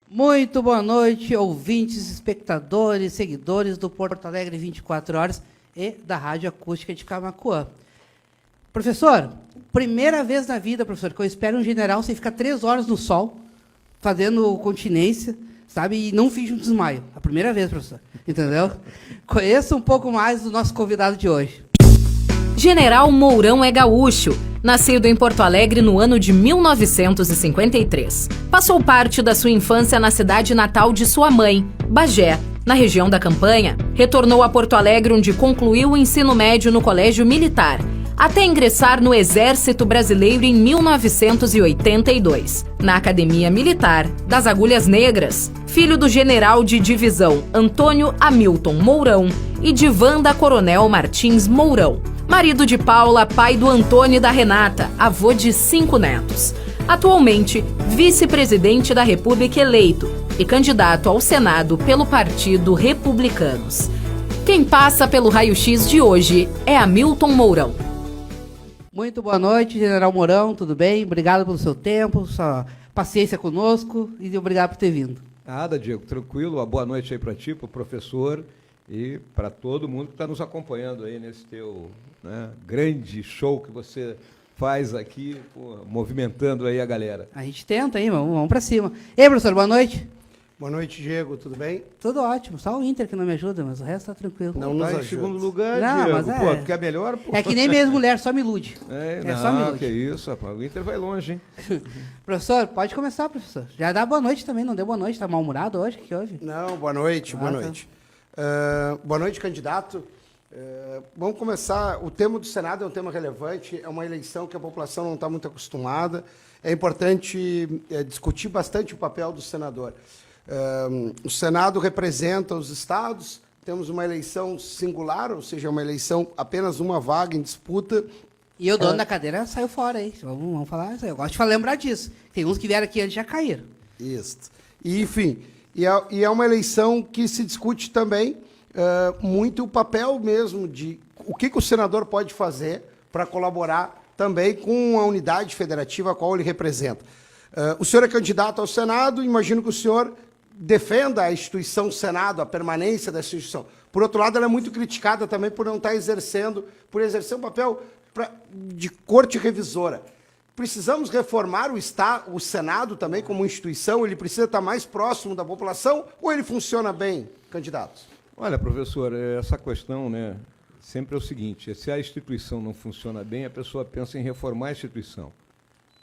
Muito boa noite, ouvintes, espectadores, seguidores do Porto Alegre 24 Horas e da Rádio Acústica de Camaquã. Professor, primeira vez na vida, professor, que eu espero um general sem ficar 3 horas no sol, fazendo continência, sabe, e não finge um desmaio. A primeira vez, professor, entendeu? Conheça um pouco mais do nosso convidado de hoje. General Mourão é gaúcho. Nascido em Porto Alegre no ano de 1953. Passou parte da sua infância na cidade natal de sua mãe, Bagé, na região da Campanha. Retornou a Porto Alegre, onde concluiu o ensino médio no Colégio Militar, até ingressar no Exército Brasileiro em 1982, na Academia Militar das Agulhas Negras. Filho do general de divisão Antônio Hamilton Mourão e de Wanda Coronel Martins Mourão. Marido de Paula, pai do Antônio e da Renata, avô de 5 netos. Atualmente, vice-presidente da República eleito e candidato ao Senado pelo Partido Republicanos. Quem passa pelo raio-x de hoje é Hamilton Mourão. Muito boa noite, General Mourão, tudo bem? Obrigado pelo seu tempo, sua paciência conosco e obrigado por ter vindo. Nada, Diego, tranquilo. Uma boa noite aí para ti, para o professor e para todo mundo que está nos acompanhando aí nesse teu grande show que você faz aqui, movimentando aí a galera. A gente tenta aí, vamos para cima. E aí, professor, boa noite. Boa noite, Diego, tudo bem? Tudo ótimo, só o Inter que não me ajuda, mas o resto tá tranquilo. Não nos Tá em ajuda. segundo lugar, Não, Diego. mas Pô, tu quer melhor? Pô. É que nem minha ex-mulher, só me ilude. Só me ilude. Que isso, rapaz. O Inter vai longe, hein? Professor, pode começar, professor. Já dá boa noite também, não deu boa noite, tá mal-humorado hoje? O que houve? Não, boa noite, boa tá. noite. Boa noite, candidato. Vamos começar. O tema do Senado é um tema relevante, é uma eleição que a população não está muito acostumada. É importante discutir bastante o papel do senador. O Senado representa os estados, temos uma eleição singular, ou seja, uma eleição apenas uma vaga em disputa. E o dono da cadeira saiu fora aí. Vamos falar, eu gosto de lembrar disso. Tem uns que vieram aqui antes já caíram. Isso. E, enfim, é uma eleição que se discute também muito o papel mesmo de o que o senador pode fazer para colaborar também com a unidade federativa a qual ele representa. O senhor é candidato ao Senado, imagino que o senhor defenda a instituição Senado, a permanência da instituição. Por outro lado, ela é muito criticada também por não estar exercendo, por exercer um papel de corte revisora. Precisamos reformar o Senado também como instituição? Ele precisa estar mais próximo da população ou ele funciona bem, candidatos? Olha, professor, essa questão, sempre é o seguinte, se a instituição não funciona bem, a pessoa pensa em reformar a instituição.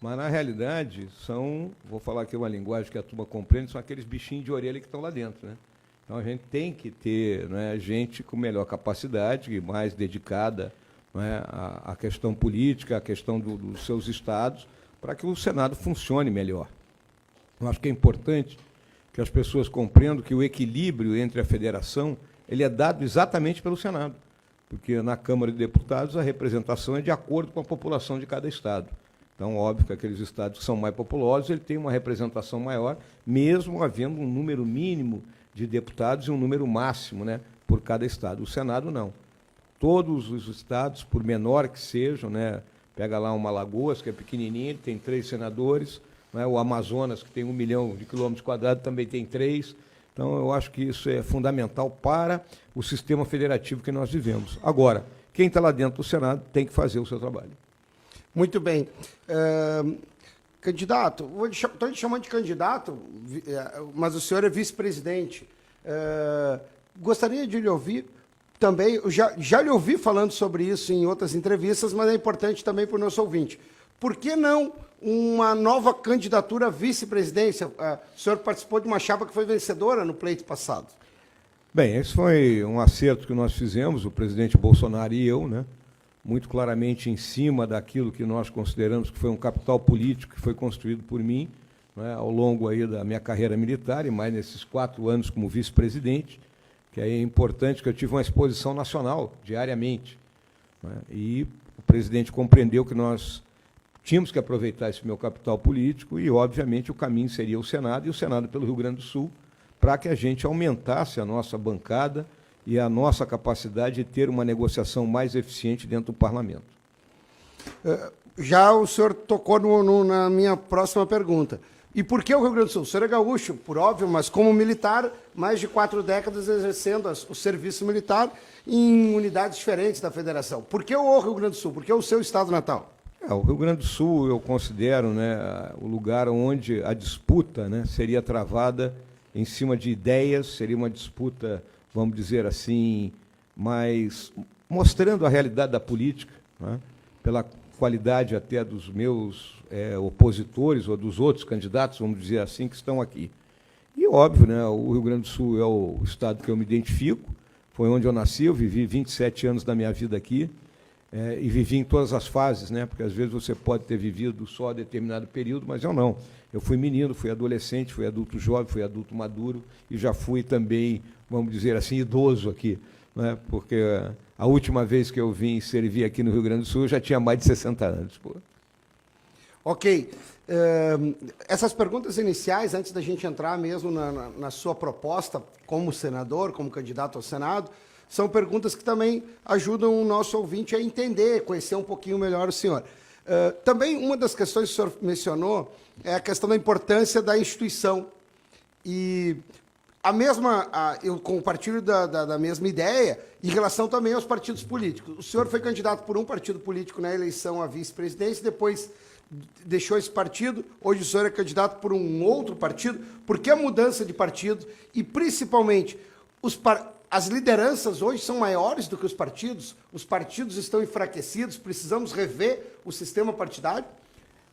Mas, na realidade, vou falar aqui uma linguagem que a turma compreende, são aqueles bichinhos de orelha que estão lá dentro. Então, a gente tem que ter gente com melhor capacidade, mais dedicada à questão política, à questão dos seus estados, para que o Senado funcione melhor. Eu acho que é importante que as pessoas compreendam que o equilíbrio entre a federação ele é dado exatamente pelo Senado, porque na Câmara de Deputados a representação é de acordo com a população de cada estado. Então, óbvio que aqueles estados que são mais populosos, ele tem uma representação maior, mesmo havendo um número mínimo de deputados e um número máximo por cada estado. O Senado, não. Todos os estados, por menor que sejam, pega lá uma Alagoas, que é pequenininha, ele tem 3 senadores, o Amazonas, que tem 1 milhão de quilômetros quadrados, também tem 3. Então, eu acho que isso é fundamental para o sistema federativo que nós vivemos. Agora, quem está lá dentro do Senado tem que fazer o seu trabalho. Muito bem. Candidato, estou lhe chamando de candidato, mas o senhor é vice-presidente. Gostaria de lhe ouvir também, eu já lhe ouvi falando sobre isso em outras entrevistas, mas é importante também para o nosso ouvinte. Por que não uma nova candidatura à vice-presidência? O senhor participou de uma chapa que foi vencedora no pleito passado. Bem, esse foi um acerto que nós fizemos, o presidente Bolsonaro e eu, muito claramente em cima daquilo que nós consideramos que foi um capital político que foi construído por mim, ao longo aí da minha carreira militar, e mais nesses 4 anos como vice-presidente, que é importante que eu tive uma exposição nacional, diariamente. E o presidente compreendeu que nós tínhamos que aproveitar esse meu capital político e, obviamente, o caminho seria o Senado, e o Senado pelo Rio Grande do Sul, para que a gente aumentasse a nossa bancada e a nossa capacidade de ter uma negociação mais eficiente dentro do parlamento. Já o senhor tocou na minha próxima pergunta. E por que o Rio Grande do Sul? O senhor é gaúcho, por óbvio, mas como militar, mais de 4 décadas exercendo o serviço militar em unidades diferentes da federação. Por que o Rio Grande do Sul? Por que o seu estado natal? O Rio Grande do Sul, eu considero, né, o lugar onde a disputa, né, seria travada em cima de ideias, seria uma disputa, vamos dizer assim, mais mostrando a realidade da política, né, pela qualidade até dos meus opositores ou dos outros candidatos, vamos dizer assim, que estão aqui. E, óbvio, né, o Rio Grande do Sul é o estado que eu me identifico, foi onde eu nasci, eu vivi 27 anos da minha vida aqui, e vivi em todas as fases, né, porque às vezes você pode ter vivido só determinado período, mas eu não. Eu fui menino, fui adolescente, fui adulto jovem, fui adulto maduro e já fui também, vamos dizer assim, idoso aqui, né, porque a última vez que eu vim servir aqui no Rio Grande do Sul eu já tinha mais de 60 anos. Pô. Ok. Essas perguntas iniciais, antes da gente entrar mesmo na sua proposta como senador, como candidato ao Senado, são perguntas que também ajudam o nosso ouvinte a entender, conhecer um pouquinho melhor o senhor. Também uma das questões que o senhor mencionou é a questão da importância da instituição. E eu compartilho da mesma ideia em relação também aos partidos políticos. O senhor foi candidato por um partido político na eleição à vice-presidência, depois deixou esse partido, hoje o senhor é candidato por um outro partido. Por que a mudança de partido? E, principalmente, as lideranças hoje são maiores do que os partidos estão enfraquecidos, precisamos rever o sistema partidário?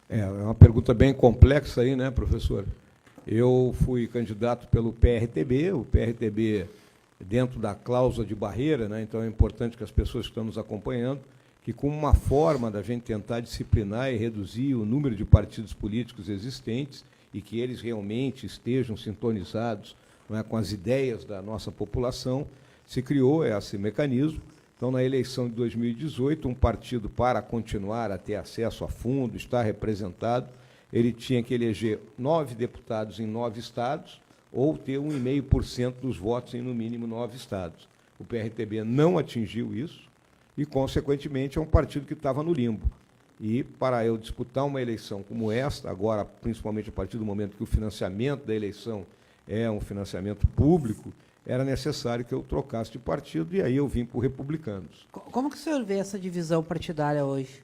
É uma pergunta bem complexa aí, né, professor? Eu fui candidato pelo PRTB, o PRTB dentro da cláusula de barreira, né, então é importante que as pessoas que estão nos acompanhando, que como uma forma da gente tentar disciplinar e reduzir o número de partidos políticos existentes e que eles realmente estejam sintonizados, não é, com as ideias da nossa população, se criou esse mecanismo. Então, na eleição de 2018, um partido, para continuar a ter acesso a fundo, estar representado, ele tinha que eleger 9 deputados em 9 estados ou ter 1,5% dos votos em, no mínimo, 9 estados. O PRTB não atingiu isso e, consequentemente, é um partido que estava no limbo. E, para eu disputar uma eleição como esta, agora, principalmente a partir do momento que o financiamento da eleição é um financiamento público, era necessário que eu trocasse de partido, e aí eu vim para o Republicanos. Como que o senhor vê essa divisão partidária hoje?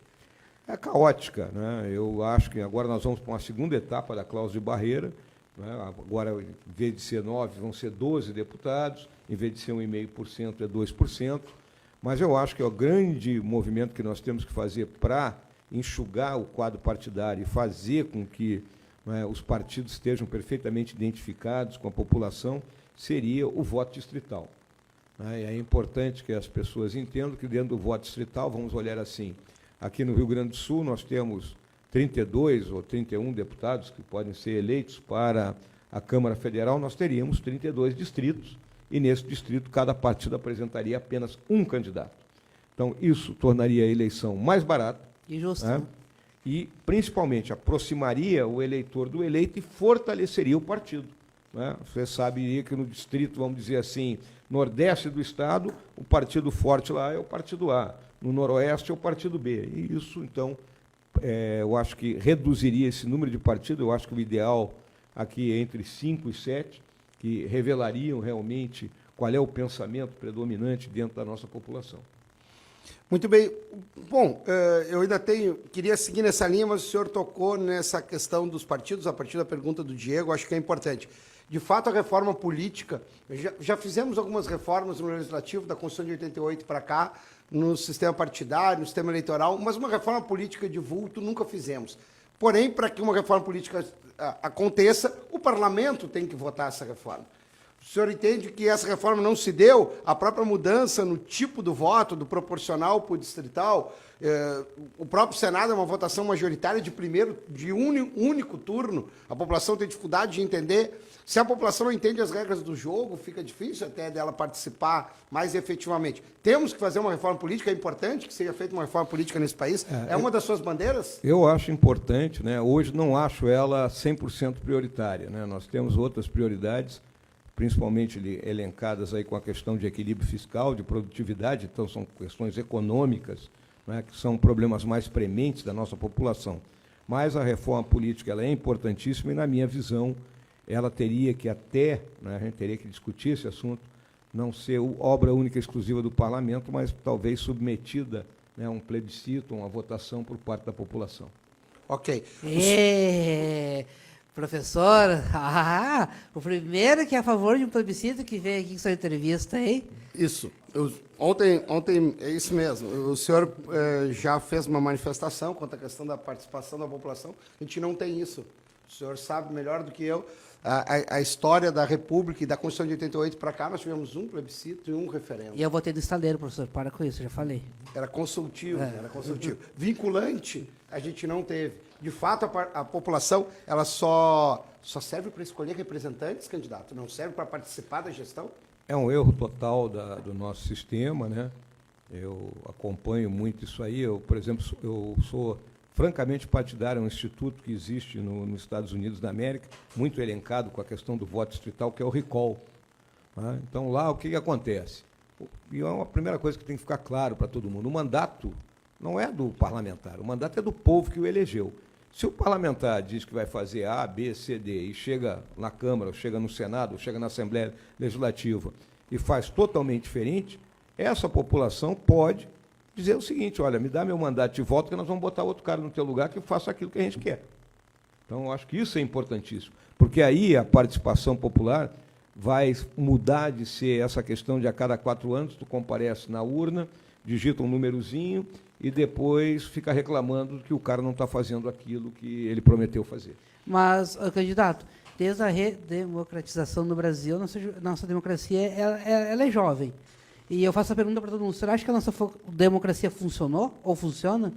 É caótica, né? Eu acho que agora nós vamos para uma segunda etapa da cláusula de barreira, né? Agora, em vez de ser 9, vão ser 12 deputados, em vez de ser 1,5%, é 2%, mas eu acho que é o grande movimento que nós temos que fazer para enxugar o quadro partidário e fazer com que, né, os partidos estejam perfeitamente identificados com a população, seria o voto distrital. Né? E é importante que as pessoas entendam que dentro do voto distrital, vamos olhar assim, aqui no Rio Grande do Sul nós temos 32 ou 31 deputados que podem ser eleitos para a Câmara Federal, nós teríamos 32 distritos, e nesse distrito cada partido apresentaria apenas um candidato. Então, isso tornaria a eleição mais barata. E justo. Né? E, principalmente, aproximaria o eleitor do eleito e fortaleceria o partido. Né? Você sabe que no distrito, vamos dizer assim, nordeste do estado, o partido forte lá é o partido A, no noroeste é o partido B. E isso, então, eu acho que reduziria esse número de partidos. Eu acho que o ideal aqui é entre 5 e 7, que revelariam realmente qual é o pensamento predominante dentro da nossa população. Muito bem. Bom, eu ainda queria seguir nessa linha, mas o senhor tocou nessa questão dos partidos, a partir da pergunta do Diego, acho que é importante. De fato, a reforma política, já fizemos algumas reformas no Legislativo, da Constituição de 88 para cá, no sistema partidário, no sistema eleitoral, mas uma reforma política de vulto nunca fizemos. Porém, para que uma reforma política aconteça, o parlamento tem que votar essa reforma. O senhor entende que essa reforma não se deu, a própria mudança no tipo do voto, do proporcional para o distrital, o próprio Senado é uma votação majoritária de único turno, a população tem dificuldade de entender. Se a população não entende as regras do jogo, fica difícil até dela participar mais efetivamente. Temos que fazer uma reforma política, é importante que seja feita uma reforma política nesse país. É uma das suas bandeiras? Eu acho importante, né? Hoje não acho ela 100% prioritária, né? Nós temos outras prioridades, principalmente elencadas aí com a questão de equilíbrio fiscal, de produtividade, então são questões econômicas, né, que são problemas mais prementes da nossa população. Mas a reforma política ela é importantíssima e, na minha visão, ela teria que até, né, a gente teria que discutir esse assunto, não ser obra única e exclusiva do parlamento, mas talvez submetida, né, a um plebiscito, uma votação por parte da população. Ok. Professor, o primeiro que é a favor de um plebiscito que veio aqui com sua entrevista, hein? Isso. Ontem, é isso mesmo. O senhor já fez uma manifestação contra a questão da participação da população. A gente não tem isso. O senhor sabe melhor do que eu. A história da República e da Constituição de 88 para cá, nós tivemos um plebiscito e um referendo. E eu votei no estaleiro, professor. Para com isso, já falei. Era consultivo, era consultivo. Vinculante, a gente não teve. De fato, a população ela só serve para escolher representantes, candidato, não serve para participar da gestão? É um erro total do nosso sistema, né? Eu acompanho muito isso aí. Eu, por exemplo, eu sou francamente partidário, um instituto que existe nos Estados Unidos da América, muito elencado com a questão do voto distrital, que é o recall. Né? Então, lá, o que acontece? E é uma primeira coisa que tem que ficar claro para todo mundo. O mandato não é do parlamentar, o mandato é do povo que o elegeu. Se o parlamentar diz que vai fazer A, B, C, D, e chega na Câmara, ou chega no Senado, ou chega na Assembleia Legislativa, e faz totalmente diferente, essa população pode dizer o seguinte: olha, me dá meu mandato de volta que nós vamos botar outro cara no teu lugar que faça aquilo que a gente quer. Então, eu acho que isso é importantíssimo, porque aí a participação popular vai mudar de ser essa questão de a cada 4 anos tu comparece na urna, digita um númerozinho e depois fica reclamando que o cara não está fazendo aquilo que ele prometeu fazer. Mas, candidato, desde a redemocratização no Brasil, nossa democracia ela é jovem. E eu faço a pergunta para todo mundo: você acha que a nossa democracia funcionou ou funciona?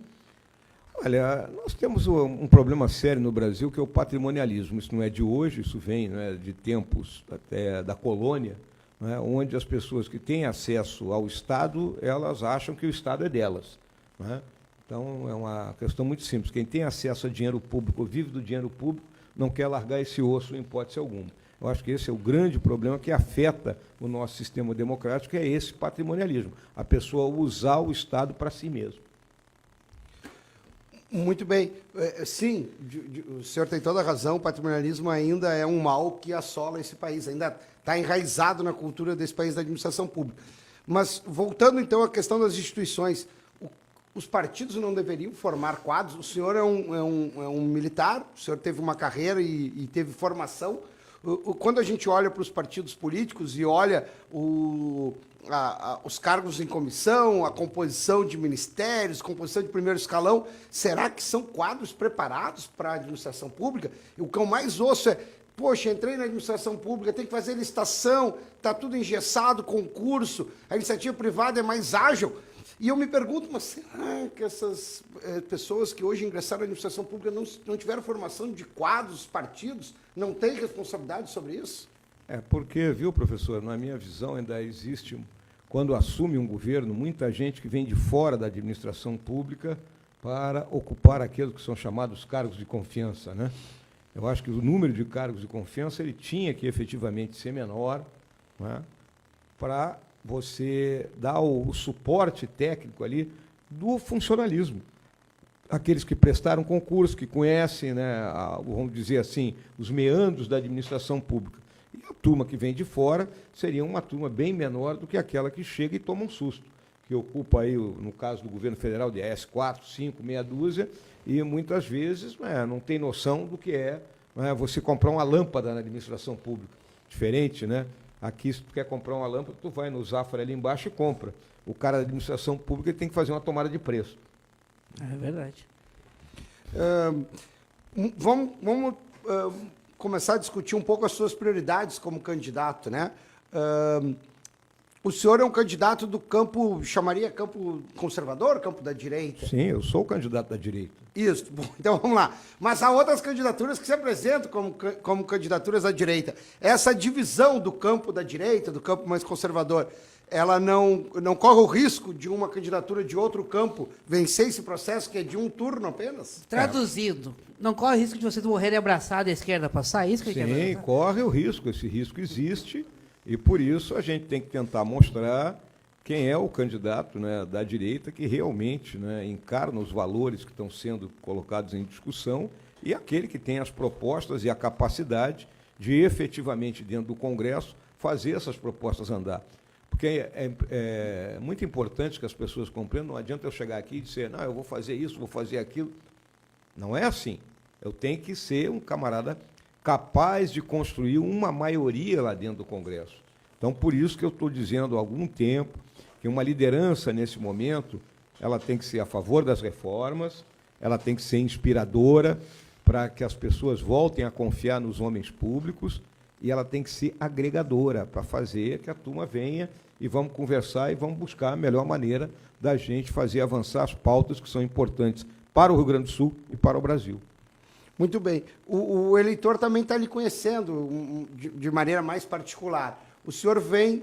Olha, nós temos um problema sério no Brasil, que é o patrimonialismo. Isso não é de hoje, isso vem, né, de tempos até da colônia, né, onde as pessoas que têm acesso ao Estado, elas acham que o Estado é delas. Né? Então, é uma questão muito simples. Quem tem acesso a dinheiro público, vive do dinheiro público, não quer largar esse osso em hipótese alguma. Eu acho que esse é o grande problema que afeta o nosso sistema democrático, é esse patrimonialismo, a pessoa usar o Estado para si mesmo. Muito bem. Sim, o senhor tem toda a razão, o patrimonialismo ainda é um mal que assola esse país, ainda está enraizado na cultura desse país da administração pública. Mas, voltando então à questão das instituições, os partidos não deveriam formar quadros? O senhor é um militar, o senhor teve uma carreira e teve formação. Quando a gente olha para os partidos políticos e olha os cargos em comissão, a composição de ministérios, composição de primeiro escalão, será que são quadros preparados para a administração pública? E o que eu mais ouço é: poxa, entrei na administração pública, tem que fazer licitação, está tudo engessado, concurso, a iniciativa privada é mais ágil. E eu me pergunto, mas será que essas pessoas que hoje ingressaram na administração pública não tiveram formação de quadros, partidos, não têm responsabilidade sobre isso? Porque, viu, professor, na minha visão ainda existe, quando assume um governo, muita gente que vem de fora da administração pública para ocupar aqueles que são chamados cargos de confiança, né? Eu acho que o número de cargos de confiança ele tinha que efetivamente ser menor, né, para você dar o suporte técnico ali do funcionalismo. Aqueles que prestaram concurso, que conhecem, né, vamos dizer assim, os meandros da administração pública. E a turma que vem de fora seria uma turma bem menor do que aquela que chega e toma um susto, que ocupa aí, no caso do governo federal, de 4, 5, meia dúzia, e muitas vezes não tem noção do que é você comprar uma lâmpada na administração pública. Diferente, né? Aqui, se tu quer comprar uma lâmpada, tu vai no Zafra ali embaixo e compra. O cara da administração pública ele tem que fazer uma tomada de preço. É verdade. Vamos começar a discutir um pouco as suas prioridades como candidato, né? O senhor é um candidato do campo, chamaria campo conservador, campo da direita? Sim, eu sou o candidato da direita. Isso, bom, então vamos lá. Mas há outras candidaturas que se apresentam como candidaturas da direita. Essa divisão do campo da direita, do campo mais conservador, ela não corre o risco de uma candidatura de outro campo vencer esse processo, que é de um turno apenas? Traduzindo, não corre o risco de vocês morrerem abraçados à esquerda passar? Isso que Sim, corre o risco, esse risco existe, e por isso a gente tem que tentar mostrar quem é o candidato, né, da direita que realmente, né, encarna os valores que estão sendo colocados em discussão e aquele que tem as propostas e a capacidade de efetivamente, dentro do Congresso, fazer essas propostas andar. Porque é muito importante que as pessoas compreendam, não adianta eu chegar aqui e dizer, não, eu vou fazer isso, vou fazer aquilo. Não é assim. Eu tenho que ser um camarada capaz de construir uma maioria lá dentro do Congresso. Então, por isso que eu estou dizendo há algum tempo que uma liderança, nesse momento, ela tem que ser a favor das reformas, ela tem que ser inspiradora para que as pessoas voltem a confiar nos homens públicos e ela tem que ser agregadora para fazer que a turma venha e vamos conversar e vamos buscar a melhor maneira da gente fazer avançar as pautas que são importantes para o Rio Grande do Sul e para o Brasil. Muito bem. O eleitor também está lhe conhecendo de maneira mais particular. O senhor vem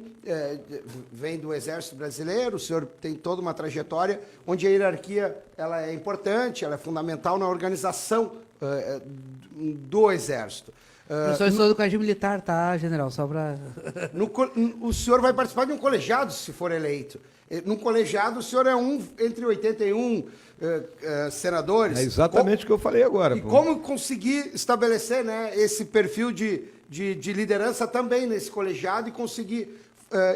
do Exército Brasileiro, o senhor tem toda uma trajetória onde a hierarquia ela é importante, ela é fundamental na organização do Exército. Eu sou do Colégio Militar, tá, general? Só para... O senhor vai participar de um colegiado, se for eleito. Num colegiado, o senhor é um entre 81 senadores. É exatamente o que eu falei agora. E como conseguir estabelecer, né, esse perfil de liderança também nesse colegiado e conseguir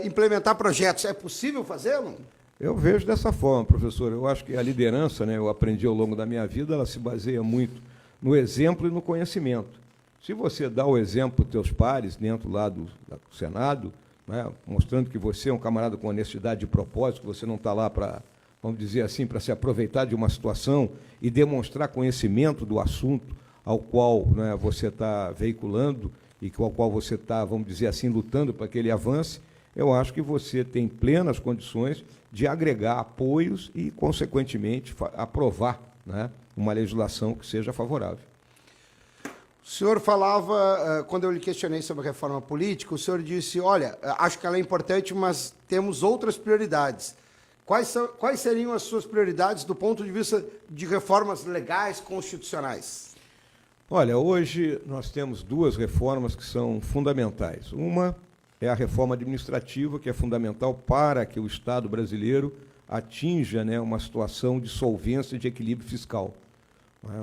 implementar projetos? É possível fazê-lo? Eu vejo dessa forma, professor. Eu acho que a liderança, né, eu aprendi ao longo da minha vida, ela se baseia muito no exemplo e no conhecimento. Se você dá o exemplo para os teus pares dentro lá do Senado, né, mostrando que você é um camarada com honestidade de propósito, que você não está lá para, vamos dizer assim, para se aproveitar de uma situação e demonstrar conhecimento do assunto ao qual, né, você está veiculando e com o qual você está, vamos dizer assim, lutando para que ele avance, eu acho que você tem plenas condições de agregar apoios e, consequentemente, aprovar, né, uma legislação que seja favorável. O senhor falava, quando eu lhe questionei sobre a reforma política, o senhor disse, olha, acho que ela é importante, mas temos outras prioridades. Quais seriam as suas prioridades do ponto de vista de reformas legais, constitucionais? Olha, hoje nós temos duas reformas que são fundamentais. Uma é a reforma administrativa, que é fundamental para que o Estado brasileiro atinja, né, uma situação de solvência e de equilíbrio fiscal.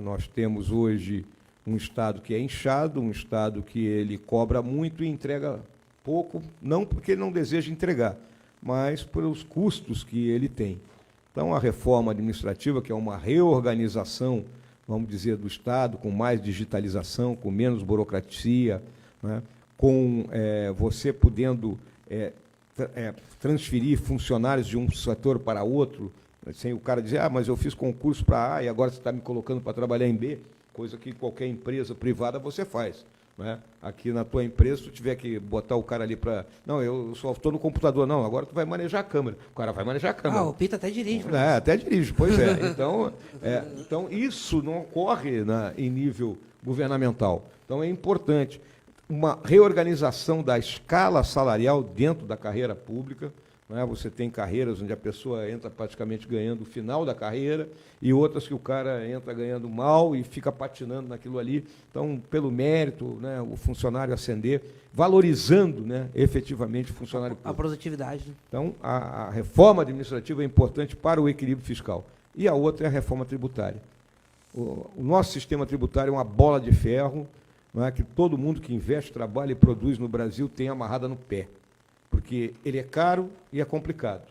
Nós temos hoje um Estado que é inchado, um Estado que ele cobra muito e entrega pouco, não porque ele não deseja entregar, mas pelos custos que ele tem. Então, a reforma administrativa, que é uma reorganização, vamos dizer, do Estado, com mais digitalização, com menos burocracia, né, com você podendo transferir funcionários de um setor para outro, sem o cara dizer, mas eu fiz concurso para A e agora você está me colocando para trabalhar em B, coisa que qualquer empresa privada você faz. Né? Aqui na tua empresa, se tu tiver que botar o cara ali para... Não, eu só estou no computador. Não, agora tu vai manejar a câmera. O cara vai manejar a câmera. O Pita até dirige. Até dirige, pois é. Então, isso não ocorre em nível governamental. Então, é importante uma reorganização da escala salarial dentro da carreira pública. Né? Você tem carreiras onde a pessoa entra praticamente ganhando o final da carreira e outras que o cara entra ganhando mal e fica patinando naquilo ali. Então, pelo mérito, né, o funcionário ascender, valorizando, né, efetivamente o funcionário público. A produtividade. Então, a reforma administrativa é importante para o equilíbrio fiscal. E a outra é a reforma tributária. O nosso sistema tributário é uma bola de ferro, não é, que todo mundo que investe, trabalha e produz no Brasil tem amarrada no pé, porque ele é caro e é complicado.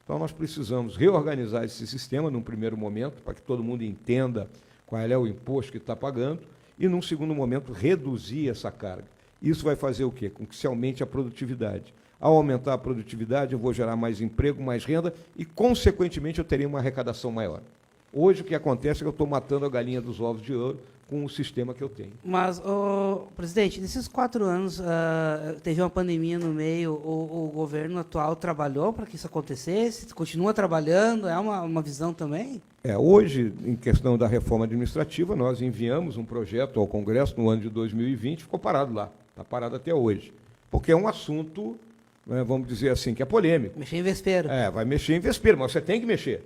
Então, nós precisamos reorganizar esse sistema num primeiro momento, para que todo mundo entenda qual é o imposto que está pagando, e, num segundo momento, reduzir essa carga. Isso vai fazer o quê? Com que se aumente a produtividade. Ao aumentar a produtividade, eu vou gerar mais emprego, mais renda, e, consequentemente, eu terei uma arrecadação maior. Hoje, o que acontece é que eu estou matando a galinha dos ovos de ouro com o sistema que eu tenho. Mas, presidente, nesses 4 anos, teve uma pandemia no meio, o governo atual trabalhou para que isso acontecesse? Continua trabalhando? É uma visão também? Hoje, em questão da reforma administrativa, nós enviamos um projeto ao Congresso no ano de 2020, ficou parado lá, está parado até hoje, porque é um assunto, né, vamos dizer assim, que é polêmico. Mexer em vespeiro. Vai mexer em vespeiro, mas você tem que mexer.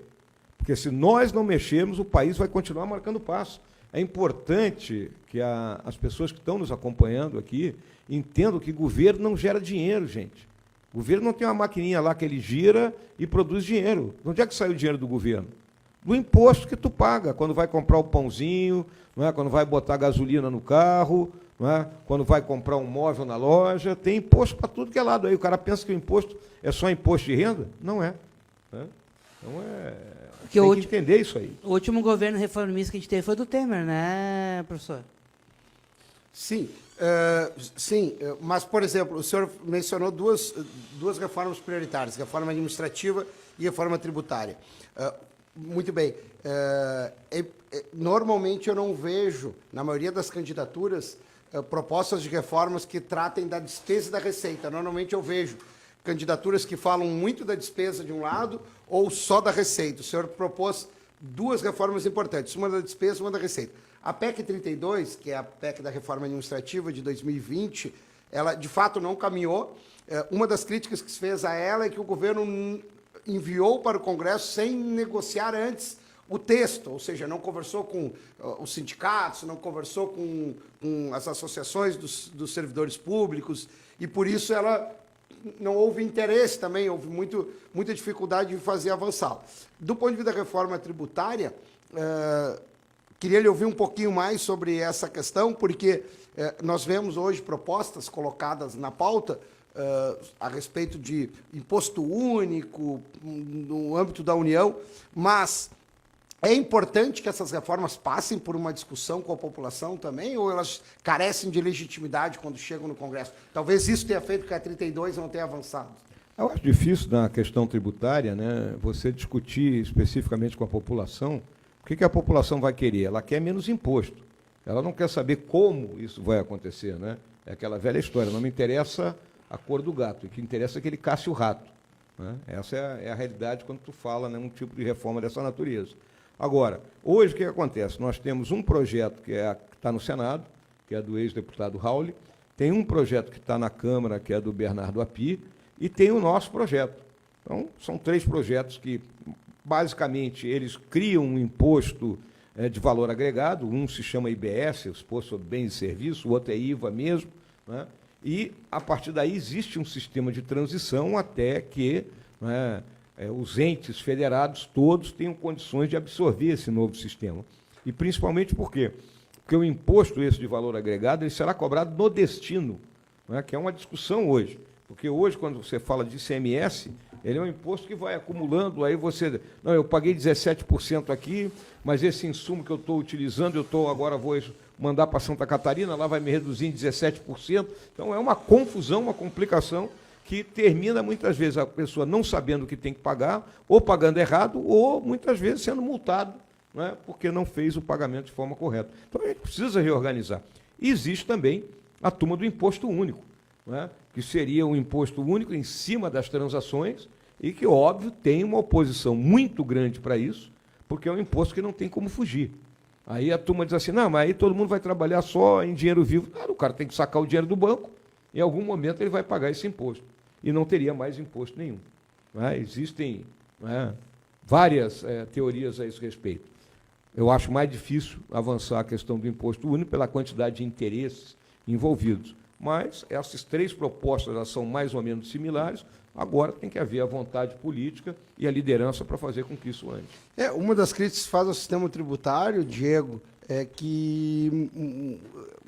Porque se nós não mexermos, o país vai continuar marcando passo. É importante que as pessoas que estão nos acompanhando aqui entendam que governo não gera dinheiro, gente. O governo não tem uma maquininha lá que ele gira e produz dinheiro. De onde é que sai o dinheiro do governo? Do imposto que tu paga, quando vai comprar o pãozinho, não é? Quando vai botar gasolina no carro, não é? Quando vai comprar um móvel na loja, tem imposto para tudo que é lado. Aí o cara pensa que o imposto é só imposto de renda? Não é. Né? Então, tem que entender isso aí. O último governo reformista que a gente teve foi do Temer, né, professor? Sim, mas, por exemplo, o senhor mencionou duas reformas prioritárias, reforma administrativa e reforma tributária. Muito bem. Normalmente eu não vejo, na maioria das candidaturas, propostas de reformas que tratem da despesa e da receita. Normalmente eu vejo candidaturas que falam muito da despesa de um lado ou só da receita. O senhor propôs duas reformas importantes, uma da despesa e uma da receita. A PEC 32, que é a PEC da reforma administrativa de 2020, ela de fato não caminhou. Uma das críticas que se fez a ela é que o governo enviou para o Congresso sem negociar antes o texto, ou seja, não conversou com os sindicatos, não conversou com as associações dos servidores públicos, e por isso ela não houve interesse também, houve muita dificuldade de fazer avançar. Do ponto de vista da reforma tributária, queria lhe ouvir um pouquinho mais sobre essa questão, porque nós vemos hoje propostas colocadas na pauta a respeito de imposto único no âmbito da União, mas é importante que essas reformas passem por uma discussão com a população também, ou elas carecem de legitimidade quando chegam no Congresso? Talvez isso tenha feito que a 32 não tenha avançado. Eu acho difícil, na questão tributária, né, você discutir especificamente com a população. O que a população vai querer? Ela quer menos imposto. Ela não quer saber como isso vai acontecer. Né? É aquela velha história, não me interessa a cor do gato, o que interessa é que ele casse o rato. Né? Essa é a realidade quando tu fala, né, um tipo de reforma dessa natureza. Agora, hoje o que acontece? Nós temos um projeto que está no Senado, que é do ex-deputado Raul, tem um projeto que está na Câmara, que é do Bernardo Api, e tem o nosso projeto. Então, são 3 projetos que, basicamente, eles criam um imposto de valor agregado, um se chama IBS, Imposto sobre Bens e Serviços, o outro é IVA mesmo, né? E, a partir daí, existe um sistema de transição até que, né, os entes federados todos tenham condições de absorver esse novo sistema. E, principalmente, por quê? Porque o imposto esse de valor agregado ele será cobrado no destino, né, que é uma discussão hoje. Porque hoje, quando você fala de ICMS, ele é um imposto que vai acumulando, aí você... Não, eu paguei 17% aqui, mas esse insumo que eu estou utilizando, agora vou mandar para Santa Catarina, lá vai me reduzir em 17%. Então, é uma confusão, uma complicação que termina, muitas vezes, a pessoa não sabendo o que tem que pagar, ou pagando errado, ou, muitas vezes, sendo multado, né, porque não fez o pagamento de forma correta. Então, a gente precisa reorganizar. E existe também a turma do imposto único, né, que seria um imposto único em cima das transações e que, óbvio, tem uma oposição muito grande para isso, porque é um imposto que não tem como fugir. Aí a turma diz assim, não, mas aí todo mundo vai trabalhar só em dinheiro vivo. Claro, o cara tem que sacar o dinheiro do banco, em algum momento ele vai pagar esse imposto, e não teria mais imposto nenhum. Né? Existem, né, várias teorias a esse respeito. Eu acho mais difícil avançar a questão do imposto único pela quantidade de interesses envolvidos. Mas essas 3 propostas elas são mais ou menos similares. Agora tem que haver a vontade política e a liderança para fazer com que isso ande. Uma das críticas que faz ao sistema tributário, Diego, é que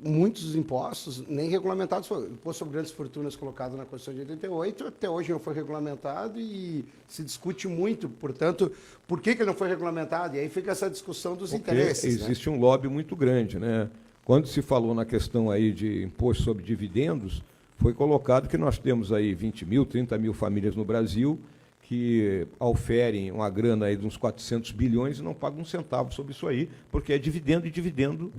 muitos impostos nem regulamentados foram. O imposto sobre grandes fortunas colocado na Constituição de 88, até hoje não foi regulamentado e se discute muito. Portanto, por que ele não foi regulamentado? E aí fica essa discussão dos interesses. Existe, né, um lobby muito grande, né? Quando se falou na questão aí de imposto sobre dividendos, foi colocado que nós temos aí 20 mil, 30 mil famílias no Brasil que oferem uma grana aí de uns 400 bilhões e não pagam um centavo sobre isso aí, porque é dividendo, e dividendo,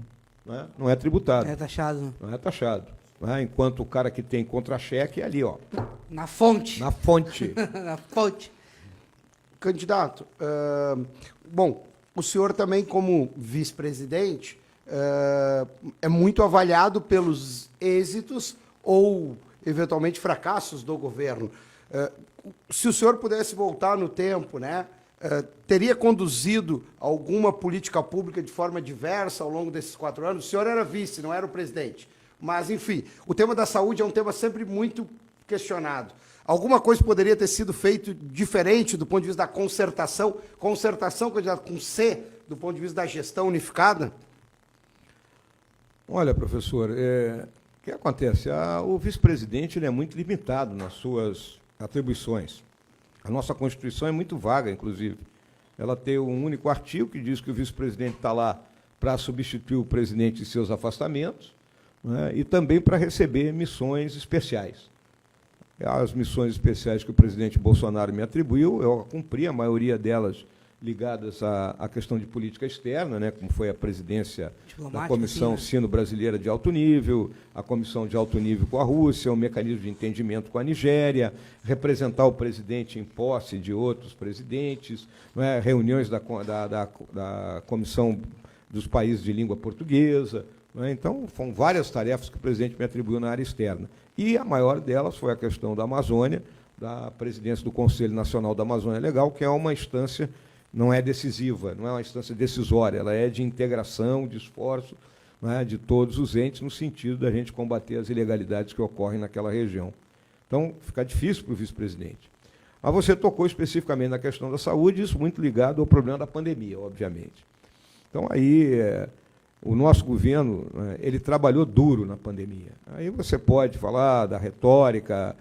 né, não é tributado. É taxado. Não é taxado. Né? Enquanto o cara que tem contra-cheque é ali, ó. Na fonte. Na fonte. Na fonte. Candidato, bom, o senhor também como vice-presidente é muito avaliado pelos êxitos ou, eventualmente, fracassos do governo. Se o senhor pudesse voltar no tempo, né, teria conduzido alguma política pública de forma diversa ao longo desses 4 anos? O senhor era vice, não era o presidente. Mas, enfim, o tema da saúde é um tema sempre muito questionado. Alguma coisa poderia ter sido feito diferente do ponto de vista da concertação? Concertação, com C, do ponto de vista da gestão unificada? Olha, professor, o que acontece? O vice-presidente ele é muito limitado nas suas atribuições. A nossa Constituição é muito vaga, inclusive. Ela tem um único artigo que diz que o vice-presidente está lá para substituir o presidente em seus afastamentos, né, e também para receber missões especiais. As missões especiais que o presidente Bolsonaro me atribuiu, eu cumpri a maioria delas ligadas à questão de política externa, né, como foi a presidência da Comissão Sino-Brasileira de Alto Nível, a Comissão de Alto Nível com a Rússia, o mecanismo de entendimento com a Nigéria, representar o presidente em posse de outros presidentes, né, reuniões da Comissão dos Países de Língua Portuguesa. Né, então, foram várias tarefas que o presidente me atribuiu na área externa. E a maior delas foi a questão da Amazônia, da presidência do Conselho Nacional da Amazônia Legal, que é uma instância, não é decisiva, não é uma instância decisória, ela é de integração, de esforço, né, de todos os entes, no sentido da gente combater as ilegalidades que ocorrem naquela região. Então, fica difícil para o vice-presidente. Mas você tocou especificamente na questão da saúde, isso muito ligado ao problema da pandemia, obviamente. Então, aí, o nosso governo, ele trabalhou duro na pandemia. Aí você pode falar da retórica,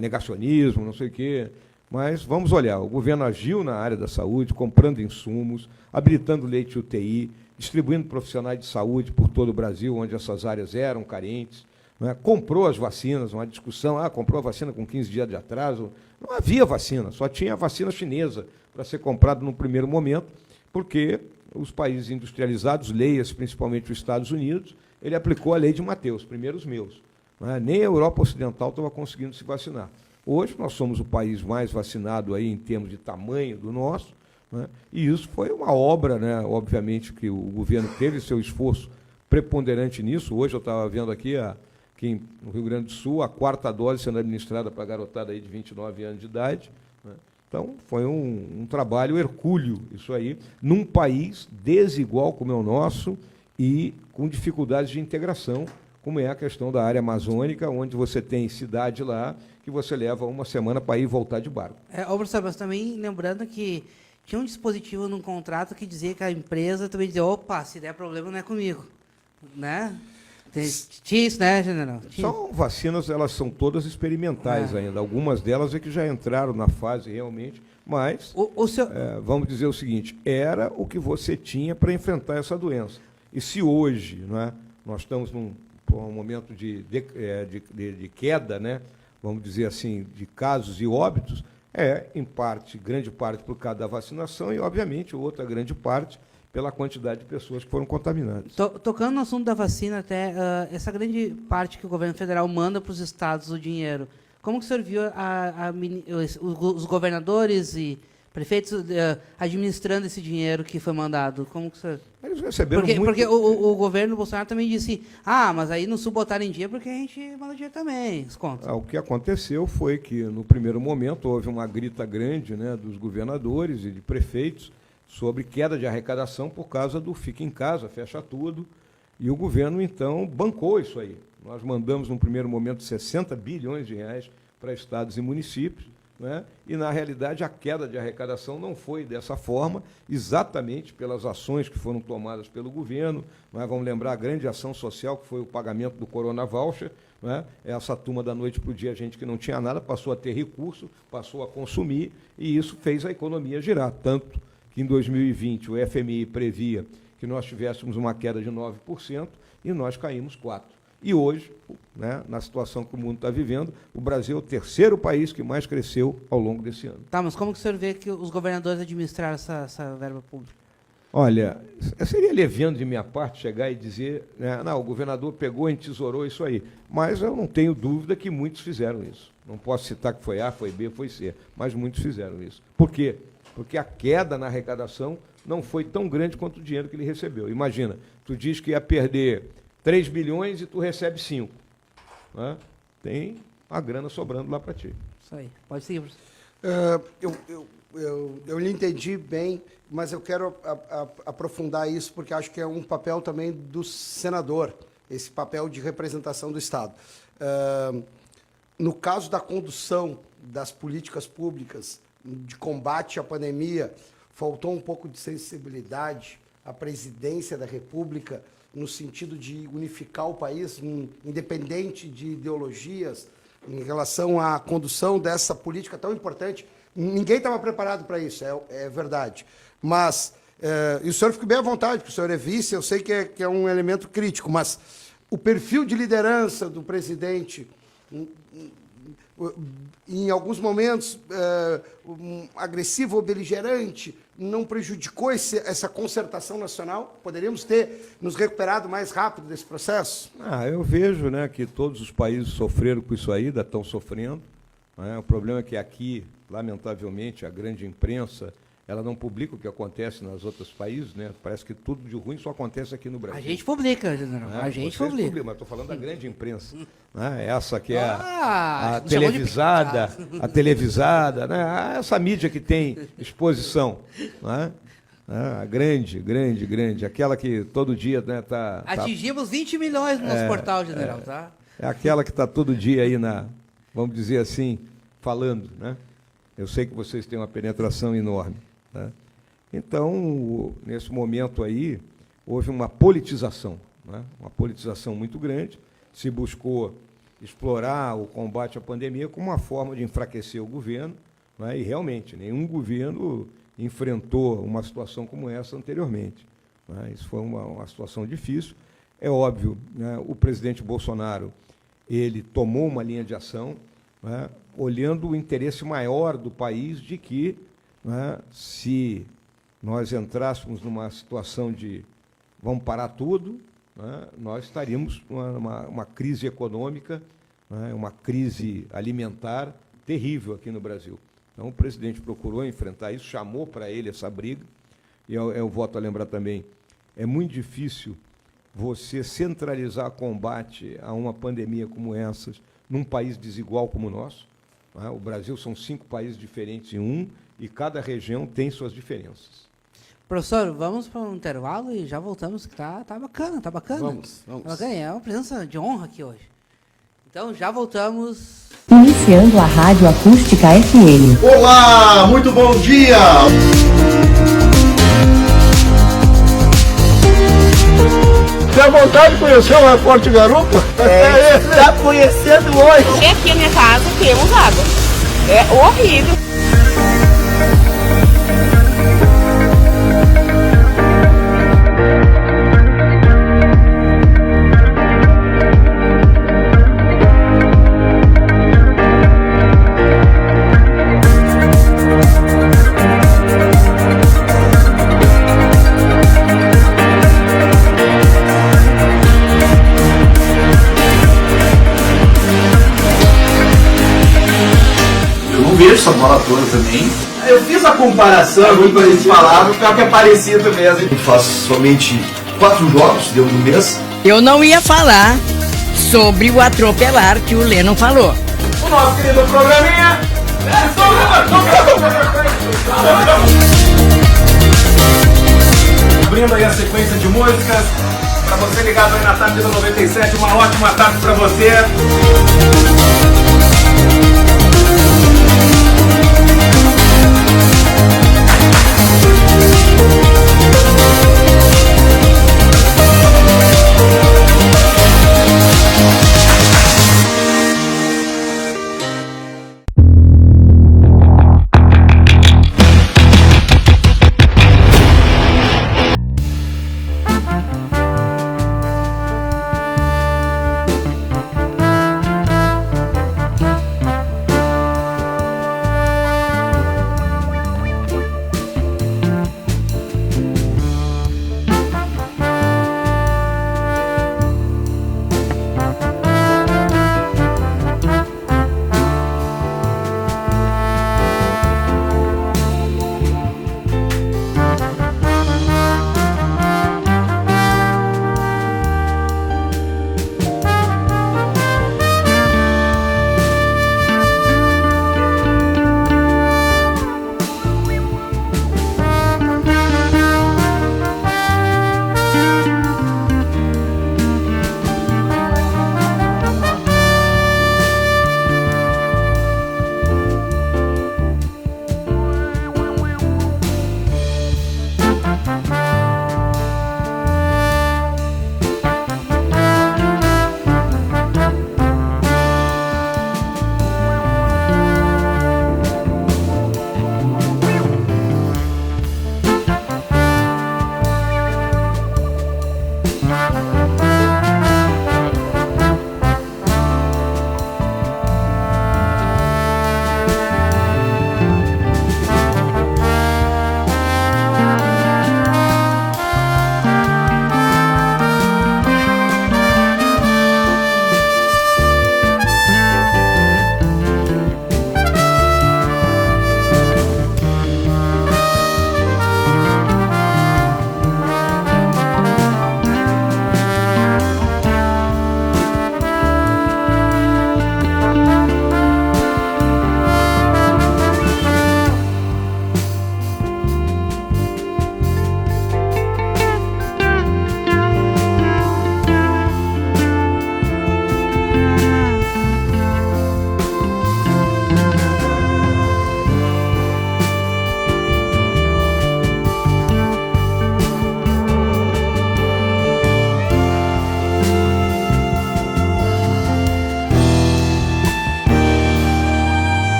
negacionismo, não sei o quê, mas vamos olhar, o governo agiu na área da saúde, comprando insumos, habilitando leite UTI, distribuindo profissionais de saúde por todo o Brasil, onde essas áreas eram carentes, comprou as vacinas, uma discussão, comprou a vacina com 15 dias de atraso. Não havia vacina, só tinha a vacina chinesa para ser comprada no primeiro momento, porque os países industrializados, leia-se principalmente os Estados Unidos, ele aplicou a lei de Mateus, primeiro os meus. Nem a Europa Ocidental estava conseguindo se vacinar. Hoje nós somos o país mais vacinado aí em termos de tamanho do nosso, né? E isso foi uma obra, né? Obviamente que o governo teve seu esforço preponderante nisso. Hoje eu estava vendo aqui no Rio Grande do Sul a 4ª dose sendo administrada para a garotada aí de 29 anos de idade, né? Então foi um trabalho hercúleo isso aí, num país desigual como é o nosso e com dificuldades de integração, como é a questão da área amazônica, onde você tem cidade lá que você leva uma semana para ir e voltar de barco. Professor, mas também lembrando que tinha um dispositivo num contrato que dizia que a empresa também dizia, opa, se der problema não é comigo. Né? Tinha isso, né, general? São vacinas, elas são todas experimentais ainda. Algumas delas é que já entraram na fase realmente, mas vamos dizer o seguinte, era o que você tinha para enfrentar essa doença. E se hoje, né, nós estamos num momento de queda, né, vamos dizer assim, de casos e óbitos, em parte, grande parte por causa da vacinação e, obviamente, outra grande parte pela quantidade de pessoas que foram contaminadas. Tocando no assunto da vacina, até essa grande parte que o governo federal manda para os estados o dinheiro, como que o senhor viu os governadores e prefeitos administrando esse dinheiro que foi mandado? Como que o senhor... Eles receberam porque o governo Bolsonaro também disse, mas aí no Sul botaram em dia porque a gente manda dinheiro também, os contos. O que aconteceu foi que, no primeiro momento, houve uma grita grande, né, dos governadores e de prefeitos sobre queda de arrecadação por causa do fica em casa, fecha tudo, e o governo, então, bancou isso aí. Nós mandamos, no primeiro momento, 60 bilhões de reais para estados e municípios, né? E, na realidade, a queda de arrecadação não foi dessa forma, exatamente pelas ações que foram tomadas pelo governo. Nós vamos lembrar a grande ação social, que foi o pagamento do Corona Voucher, né? Essa turma da noite para o dia, gente que não tinha nada, passou a ter recurso, passou a consumir, e isso fez a economia girar. Tanto que, em 2020, o FMI previa que nós tivéssemos uma queda de 9%, e nós caímos 4%. E hoje, né, na situação que o mundo está vivendo, o Brasil é o terceiro país que mais cresceu ao longo desse ano. Tá, mas como que o senhor vê que os governadores administraram essa verba pública? Olha, seria leviano de minha parte chegar e dizer, né, não, o governador pegou e entesourou isso aí. Mas eu não tenho dúvida que muitos fizeram isso. Não posso citar que foi A, foi B, foi C, mas muitos fizeram isso. Por quê? Porque a queda na arrecadação não foi tão grande quanto o dinheiro que ele recebeu. Imagina, tu diz que ia perder 3 bilhões e tu recebe 5. Né? Tem a grana sobrando lá para ti. Isso aí. Pode seguir, professor. Eu lhe entendi bem, mas eu quero aprofundar isso, porque acho que é um papel também do senador, esse papel de representação do Estado. no caso da condução das políticas públicas de combate à pandemia, faltou um pouco de sensibilidade à presidência da República no sentido de unificar o país, independente de ideologias, em relação à condução dessa política tão importante. Ninguém estava preparado para isso, é verdade. Mas, e o senhor fica bem à vontade, porque o senhor é vice, eu sei que é um elemento crítico, mas o perfil de liderança do presidente, em alguns momentos, agressivo ou beligerante, não prejudicou essa concertação nacional? Poderíamos ter nos recuperado mais rápido desse processo? Eu vejo, né, que todos os países sofreram com isso aí, ainda estão sofrendo. Né? O problema é que aqui, lamentavelmente, a grande imprensa ela não publica o que acontece nos outros países, né? Parece que tudo de ruim só acontece aqui no Brasil. A gente publica, general. A gente publica. Mas estou falando da grande imprensa. Né? Essa que é a televisada, né? Essa mídia que tem exposição. Né? A grande, aquela que todo dia, né, atingimos 20 milhões no nosso portal, general, tá? É aquela que está todo dia aí vamos dizer assim, falando, né? Eu sei que vocês têm uma penetração enorme. Né? Então, nesse momento aí, houve uma politização, né? Uma politização muito grande. Se buscou explorar o combate à pandemia como uma forma de enfraquecer o governo, né? E realmente, nenhum governo enfrentou uma situação como essa anteriormente. Né? Isso foi uma situação difícil. É óbvio, né? O presidente Bolsonaro ele tomou uma linha de ação, né? Olhando o interesse maior do país de que, né, se nós entrássemos numa situação de vamos parar tudo, né, nós estaríamos numa crise econômica, né, uma crise alimentar terrível aqui no Brasil. Então, o presidente procurou enfrentar isso, chamou para ele essa briga, e eu volto a lembrar também, é muito difícil você centralizar combate a uma pandemia como essas num país desigual como o nosso. O Brasil são 5 países diferentes em um, e cada região tem suas diferenças. Professor, vamos para um intervalo e já voltamos, que tá bacana, tá bacana. Vamos. Tá bacana, é uma presença de honra aqui hoje. Então, já voltamos. Iniciando a Rádio Acústica FM. Olá, muito bom dia! Tem vontade de conhecer o Repórter Garupa? Está conhecendo hoje. Aqui na minha casa temos água. É horrível. Essa bola toda também. Eu fiz a comparação, quando eles falavam, pior que é parecido mesmo. Eu faço somente 4 jogos, deu no mês. Eu não ia falar sobre o atropelar que o Lennon falou. O nosso querido programinha. Abrindo aí a sequência de músicas. Pra você ligado aí na tarde do 97, uma ótima tarde pra você.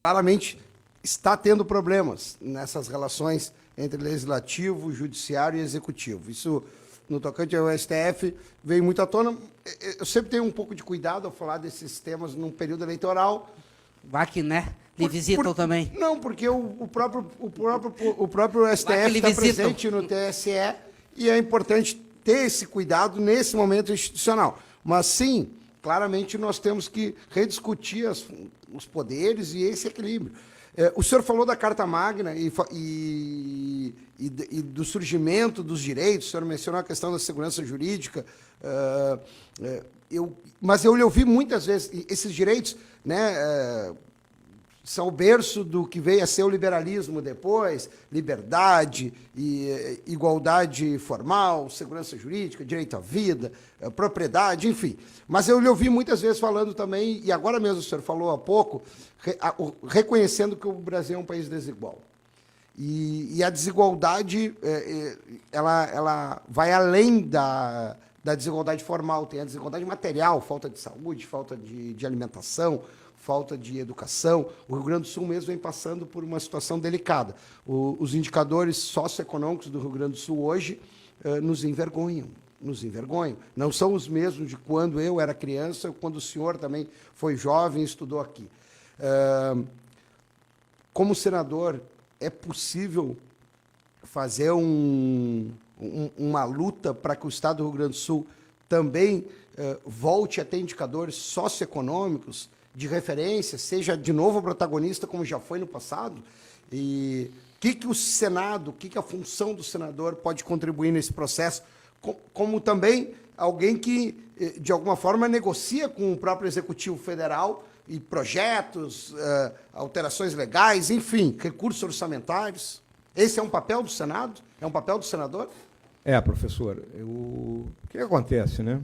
claramente está tendo problemas nessas relações entre legislativo, judiciário e executivo. Isso, no tocante ao STF, veio muito à tona. Eu sempre tenho um pouco de cuidado ao falar desses temas num período eleitoral. Vai que, né? Lhe visitam também. Não, porque o próprio STF está presente no TSE e é importante ter esse cuidado nesse momento institucional. Mas, sim, claramente nós temos que rediscutir os poderes e esse equilíbrio. O senhor falou da Carta Magna e do surgimento dos direitos, o senhor mencionou a questão da segurança jurídica, mas eu lhe ouvi muitas vezes, esses direitos, né, são o berço do que veio a ser o liberalismo depois, liberdade, igualdade formal, segurança jurídica, direito à vida, propriedade, enfim. Mas eu lhe ouvi muitas vezes falando também, e agora mesmo o senhor falou há pouco, reconhecendo que o Brasil é um país desigual. E a desigualdade, ela vai além da desigualdade formal, tem a desigualdade material, falta de saúde, falta de alimentação, falta de educação. O Rio Grande do Sul mesmo vem passando por uma situação delicada. Os indicadores socioeconômicos do Rio Grande do Sul hoje nos envergonham. Não são os mesmos de quando eu era criança, quando o senhor também foi jovem e estudou aqui. Como senador, é possível fazer uma luta para que o Estado do Rio Grande do Sul também volte a ter indicadores socioeconômicos de referência, seja de novo protagonista, como já foi no passado? E o que o Senado, o que a função do senador pode contribuir nesse processo, como também alguém que, de alguma forma, negocia com o próprio Executivo Federal e projetos, alterações legais, enfim, recursos orçamentários? Esse é um papel do Senado? É um papel do senador? Professor, o que acontece, né?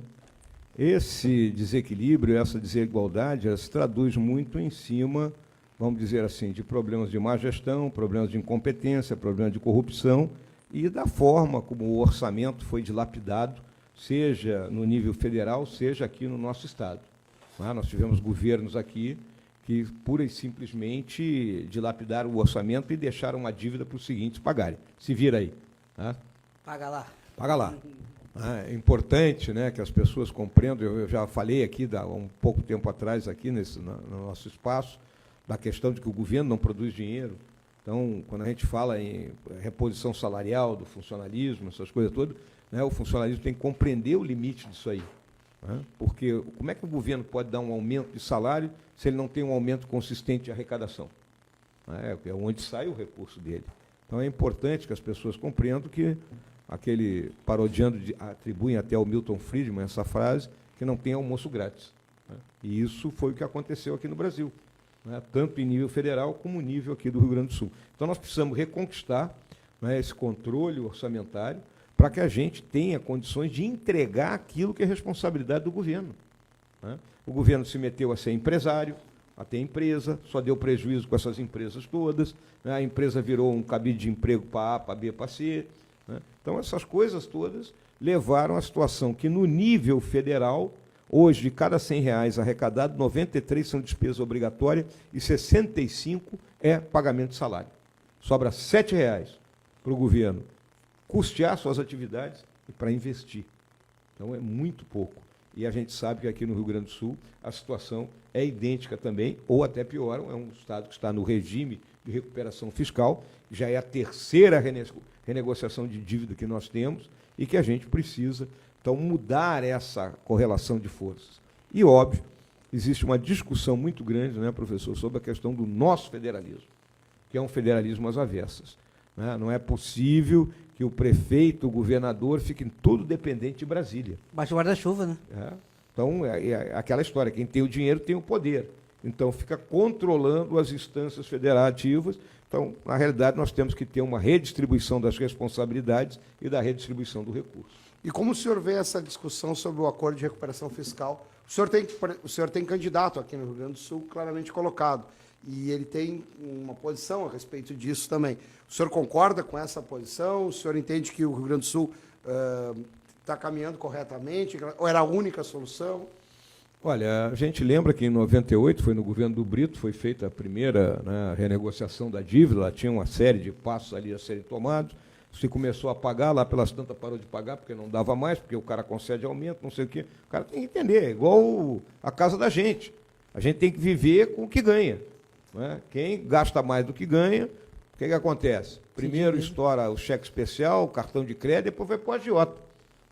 Esse desequilíbrio, essa desigualdade, ela se traduz muito em cima, vamos dizer assim, de problemas de má gestão, problemas de incompetência, problemas de corrupção e da forma como o orçamento foi dilapidado, seja no nível federal, seja aqui no nosso Estado. Nós tivemos governos aqui que, pura e simplesmente, dilapidaram o orçamento e deixaram uma dívida para os seguintes pagarem. Se vira aí. Paga lá. Paga lá. É importante, né, que as pessoas compreendam, eu já falei aqui há um pouco tempo atrás, aqui no nosso espaço, da questão de que o governo não produz dinheiro. Então, quando a gente fala em reposição salarial do funcionalismo, essas coisas todas, né, o funcionalismo tem que compreender o limite disso aí. Né, porque como é que o governo pode dar um aumento de salário se ele não tem um aumento consistente de arrecadação? É onde sai o recurso dele. Então, é importante que as pessoas compreendam que parodiando, atribuem até ao Milton Friedman essa frase, que não tem almoço grátis. Né? E isso foi o que aconteceu aqui no Brasil, né? Tanto em nível federal como nível aqui do Rio Grande do Sul. Então, nós precisamos reconquistar, né, esse controle orçamentário para que a gente tenha condições de entregar aquilo que é responsabilidade do governo. Né? O governo se meteu a ser empresário, a ter empresa, só deu prejuízo com essas empresas todas, né? A empresa virou um cabide de emprego para A, para B, para C. Né? Então, essas coisas todas levaram à situação que, no nível federal, hoje, de cada R$100 arrecadado, 93 são despesa obrigatória e 65 é pagamento de salário. Sobra R$7 para o governo custear suas atividades e para investir. Então, é muito pouco. E a gente sabe que aqui no Rio Grande do Sul a situação é idêntica também, ou até pior, é um estado que está no regime de recuperação fiscal, já é a terceira renegociação de dívida que nós temos e que a gente precisa, então, mudar essa correlação de forças. E, óbvio, existe uma discussão muito grande, né, professor, sobre a questão do nosso federalismo, que é um federalismo às avessas. Né? Não é possível que o prefeito, o governador, fiquem tudo dependente de Brasília. Baixa o guarda-chuva, né? Então, é aquela história, quem tem o dinheiro tem o poder. Então, fica controlando as instâncias federativas. Então, na realidade, nós temos que ter uma redistribuição das responsabilidades e da redistribuição do recurso. E como o senhor vê essa discussão sobre o acordo de recuperação fiscal? O senhor tem candidato aqui no Rio Grande do Sul claramente colocado, e ele tem uma posição a respeito disso também. O senhor concorda com essa posição? O senhor entende que o Rio Grande do Sul está caminhando corretamente? Ou era a única solução? Olha, a gente lembra que em 98, foi no governo do Brito, foi feita a primeira, né, renegociação da dívida, ela tinha uma série de passos ali a serem tomados, se começou a pagar, lá pelas tantas parou de pagar, porque não dava mais, porque o cara concede aumento, não sei o quê. O cara tem que entender, é igual a casa da gente. A gente tem que viver com o que ganha. Né? Quem gasta mais do que ganha, o que acontece? Primeiro estoura o cheque especial, o cartão de crédito, depois vai para o agiota.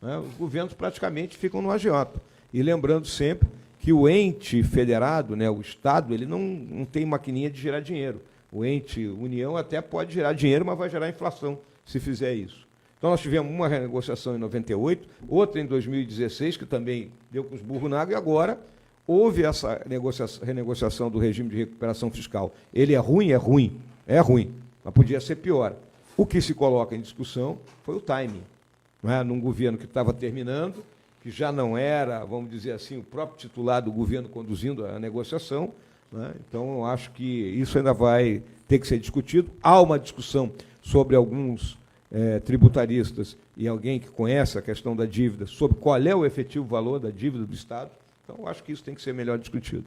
Né? Os governos praticamente ficam no agiota. E lembrando sempre que o ente federado, né, o Estado, ele não tem maquininha de gerar dinheiro. O ente União até pode gerar dinheiro, mas vai gerar inflação se fizer isso. Então, nós tivemos uma renegociação em 98, outra em 2016, que também deu com os burros na água, e agora houve essa renegociação do regime de recuperação fiscal. Ele é ruim, mas podia ser pior. O que se coloca em discussão foi o timing. Não é? Num governo que estava terminando, que já não era, vamos dizer assim, o próprio titular do governo conduzindo a negociação. Né? Então, eu acho que isso ainda vai ter que ser discutido. Há uma discussão sobre alguns tributaristas e alguém que conhece a questão da dívida, sobre qual é o efetivo valor da dívida do Estado. Então, eu acho que isso tem que ser melhor discutido.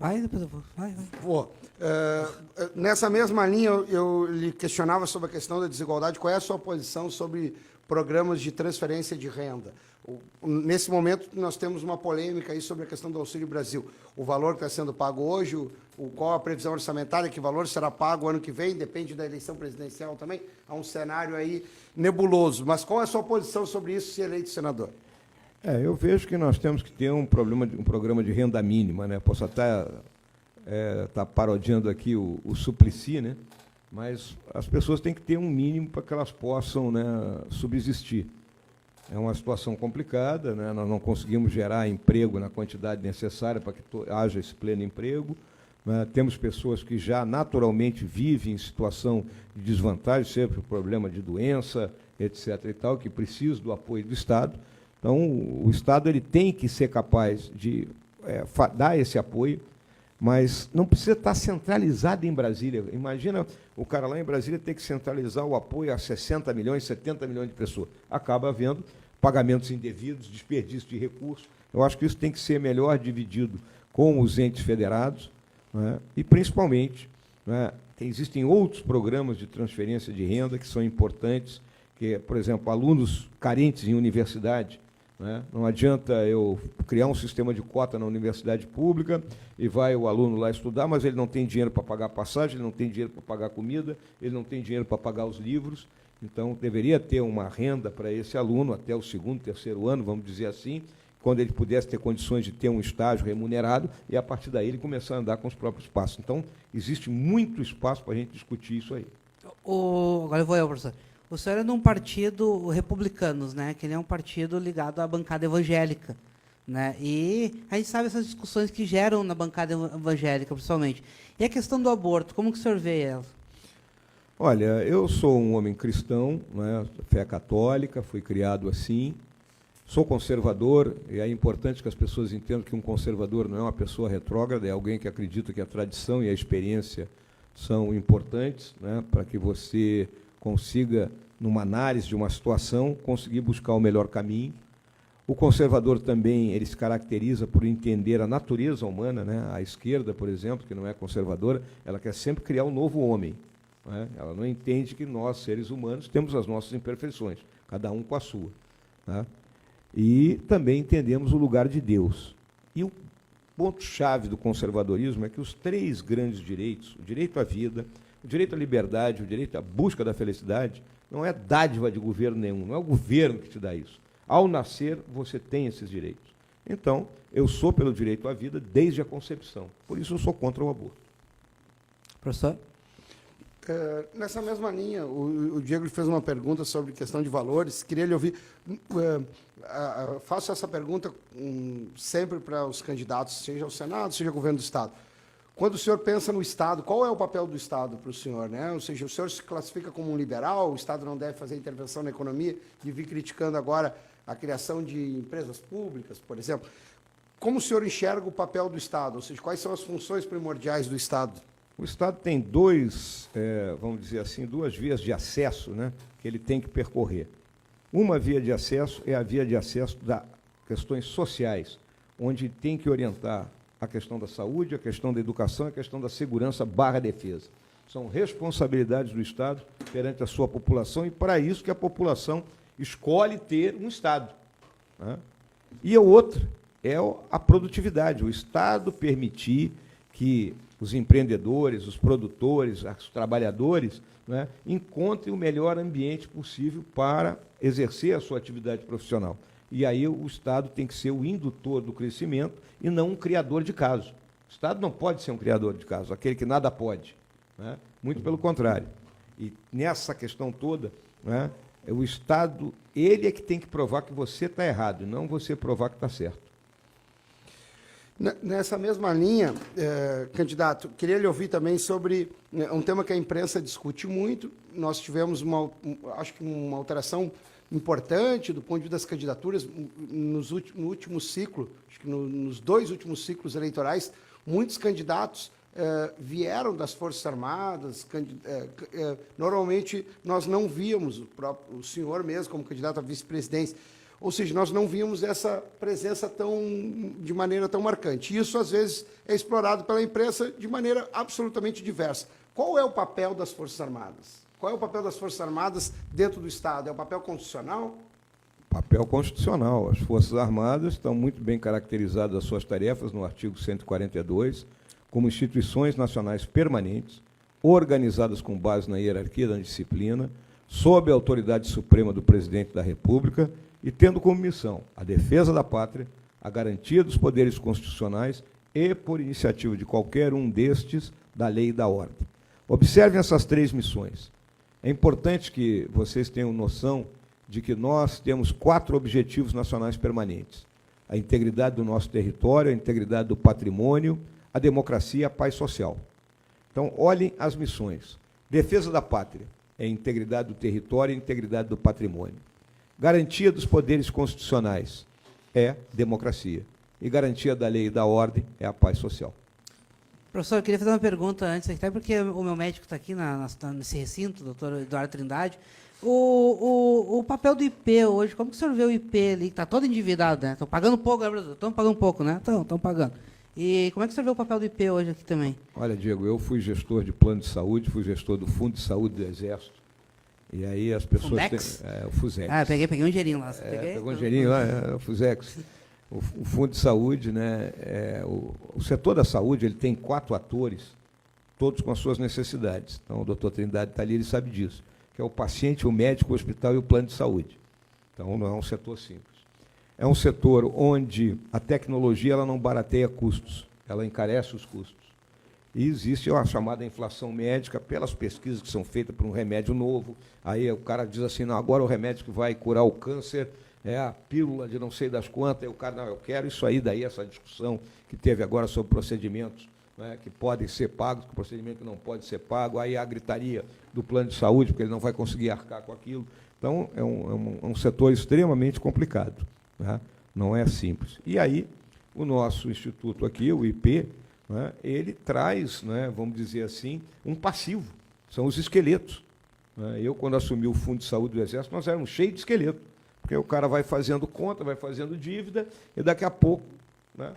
Vai, depois eu vou. Vai. Nessa mesma linha, eu lhe questionava sobre a questão da desigualdade. Qual é a sua posição sobre programas de transferência de renda? Nesse momento, nós temos uma polêmica aí sobre a questão do Auxílio Brasil. O valor que está sendo pago hoje, qual a previsão orçamentária, que valor será pago ano que vem, depende da eleição presidencial também. Há um cenário aí nebuloso. Mas qual é a sua posição sobre isso, se eleito senador? Eu vejo que nós temos que ter um programa de renda mínima. Né? Posso até estar parodiando aqui o Suplicy, né? Mas as pessoas têm que ter um mínimo para que elas possam, né, subsistir. É uma situação complicada, né? Nós não conseguimos gerar emprego na quantidade necessária para que haja esse pleno emprego. Né? Temos pessoas que já naturalmente vivem em situação de desvantagem, sempre problema de doença, etc. e tal, que precisam do apoio do Estado. Então, o Estado ele tem que ser capaz de dar esse apoio, mas não precisa estar centralizado em Brasília. Imagina o cara lá em Brasília ter que centralizar o apoio a 60 milhões, 70 milhões de pessoas. Acaba havendo pagamentos indevidos, desperdício de recursos. Eu acho que isso tem que ser melhor dividido com os entes federados, né? E, principalmente, né, existem outros programas de transferência de renda que são importantes, que, por exemplo, alunos carentes em universidade. Né? Não adianta eu criar um sistema de cota na universidade pública e vai o aluno lá estudar, mas ele não tem dinheiro para pagar passagem, ele não tem dinheiro para pagar comida, ele não tem dinheiro para pagar os livros. Então, deveria ter uma renda para esse aluno até o 2º, 3º ano, vamos dizer assim, quando ele pudesse ter condições de ter um estágio remunerado e, a partir daí, ele começar a andar com os próprios passos. Então, existe muito espaço para a gente discutir isso aí. Agora eu vou, professor. O senhor é de um partido Republicanos, né? Que ele é um partido ligado à bancada evangélica, né? E a gente sabe essas discussões que geram na bancada evangélica, principalmente. E a questão do aborto, como que o senhor vê ela? Olha, eu sou um homem cristão, né? Fé católica, fui criado assim, sou conservador, e é importante que as pessoas entendam que um conservador não é uma pessoa retrógrada, é alguém que acredita que a tradição e a experiência são importantes, né? Para que você consiga, numa análise de uma situação, conseguir buscar o melhor caminho. O conservador também ele se caracteriza por entender a natureza humana, né? A esquerda, por exemplo, que não é conservadora, ela quer sempre criar um novo homem. Né? Ela não entende que nós, seres humanos, temos as nossas imperfeições, cada um com a sua. Tá? E também entendemos o lugar de Deus. E o ponto-chave do conservadorismo é que os 3 grandes direitos, o direito à vida, o direito à liberdade, o direito à busca da felicidade, não é dádiva de governo nenhum, não é o governo que te dá isso. Ao nascer, você tem esses direitos. Então, eu sou pelo direito à vida desde a concepção. Por isso, eu sou contra o aborto. Professor? Nessa mesma linha, o Diego fez uma pergunta sobre questão de valores. Queria lhe ouvir. Faço essa pergunta sempre para os candidatos, seja ao Senado, seja ao governo do Estado. Quando o senhor pensa no Estado, qual é o papel do Estado para o senhor? Né? Ou seja, o senhor se classifica como um liberal, o Estado não deve fazer intervenção na economia, e vir criticando agora a criação de empresas públicas, por exemplo. Como o senhor enxerga o papel do Estado? Ou seja, quais são as funções primordiais do Estado? O Estado tem vamos dizer assim, 2 vias de acesso, né, que ele tem que percorrer. Uma via de acesso é a via de acesso das questões sociais, onde tem que orientar a questão da saúde, a questão da educação, a questão da segurança/defesa. São responsabilidades do Estado perante a sua população, e para isso que a população escolhe ter um Estado, né? E a outra é a produtividade, o Estado permitir que os empreendedores, os produtores, os trabalhadores, né, encontrem o melhor ambiente possível para exercer a sua atividade profissional. E aí o Estado tem que ser o indutor do crescimento e não um criador de casos. O Estado não pode ser um criador de casos, aquele que nada pode, né? Muito pelo contrário. E nessa questão toda, né, o Estado, ele é que tem que provar que você está errado, e não você provar que está certo. Nessa mesma linha, candidato, queria lhe ouvir também sobre um tema que a imprensa discute muito. Nós tivemos, acho que uma alteração importante do ponto de vista das candidaturas no último ciclo, acho que nos 2 últimos ciclos eleitorais, muitos candidatos vieram das Forças Armadas. Normalmente, nós não víamos o senhor mesmo como candidato à vice-presidência. Ou seja, nós não vimos essa presença de maneira tão marcante. Isso, às vezes, é explorado pela imprensa de maneira absolutamente diversa. Qual é o papel das Forças Armadas? Qual é o papel das Forças Armadas dentro do Estado? É o papel constitucional? Papel constitucional. As Forças Armadas estão muito bem caracterizadas as suas tarefas no artigo 142, como instituições nacionais permanentes, organizadas com base na hierarquia da disciplina, sob a autoridade suprema do Presidente da República, e tendo como missão a defesa da pátria, a garantia dos poderes constitucionais e, por iniciativa de qualquer um destes, da lei e da ordem. Observem essas 3 missões. É importante que vocês tenham noção de que nós temos 4 objetivos nacionais permanentes: a integridade do nosso território, a integridade do patrimônio, a democracia e a paz social. Então, olhem as missões. Defesa da pátria é a integridade do território e a integridade do patrimônio. Garantia dos poderes constitucionais é democracia. E garantia da lei e da ordem é a paz social. Professor, eu queria fazer uma pergunta antes, até porque o meu médico está aqui nesse recinto, o doutor Eduardo Trindade. O papel do IP hoje, como que o senhor vê o IP ali, que está todo endividado, né? Estão pagando pouco, né, estão pagando pouco, né? Estão pagando. E como é que o senhor vê o papel do IP hoje aqui também? Olha, Diego, eu fui gestor de plano de saúde, fui gestor do Fundo de Saúde do Exército. E aí as pessoas... o FUSEX. Ah, peguei um dinheirinho lá. Pegou um dinheirinho lá, o FUSEX. O Fundo de Saúde, né, o setor da saúde, ele tem 4 atores, todos com as suas necessidades. Então, o doutor Trindade está ali, ele sabe disso, que é o paciente, o médico, o hospital e o plano de saúde. Então, não é um setor simples. É um setor onde a tecnologia ela não barateia custos, ela encarece os custos. E existe a chamada inflação médica pelas pesquisas que são feitas por um remédio novo. Aí o cara diz assim, não, agora o remédio que vai curar o câncer é a pílula de não sei das quantas. E o cara, não, eu quero isso aí, daí essa discussão que teve agora sobre procedimentos, né, que podem ser pagos, que procedimento que não pode ser pago, aí a gritaria do plano de saúde, porque ele não vai conseguir arcar com aquilo. Então, é um setor extremamente complicado, né? Não é simples. E aí, o nosso instituto aqui, o IP, né, ele traz, né, vamos dizer assim, um passivo, são os esqueletos. Né? Eu, quando assumi o Fundo de Saúde do Exército, nós éramos cheios de esqueleto, porque o cara vai fazendo conta, vai fazendo dívida, e daqui a pouco, né,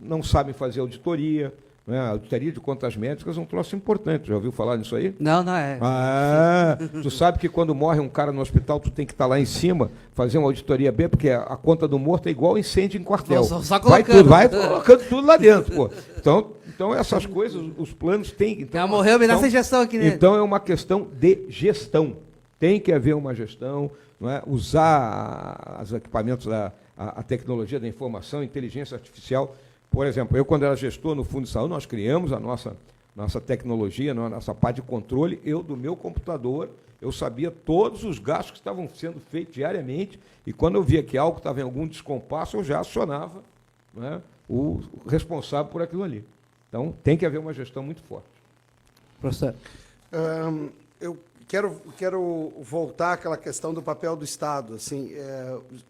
não sabem fazer auditoria, né, a auditoria de contas médicas é um troço importante. Já ouviu falar nisso aí? Não, é. Tu sabe que quando morre um cara no hospital, tu tem que estar lá em cima, fazer uma auditoria B, porque a conta do morto é igual incêndio em quartel. Só colocando. Vai colocando tudo lá dentro, pô. Então essas coisas, os planos têm... Então, morreu, me dá essa gestão aqui, né? Então, é uma questão de gestão. Tem que haver uma gestão, não é? Usar os equipamentos, a tecnologia da informação, inteligência artificial. Por exemplo, eu, quando era gestor no Fundo de Saúde, nós criamos a nossa tecnologia, a nossa parte de controle. Eu, do meu computador, eu sabia todos os gastos que estavam sendo feitos diariamente, e quando eu via que algo estava em algum descompasso, eu já acionava, né, o responsável por aquilo ali. Então, tem que haver uma gestão muito forte. Professor. Eu quero voltar àquela questão do papel do Estado. Assim,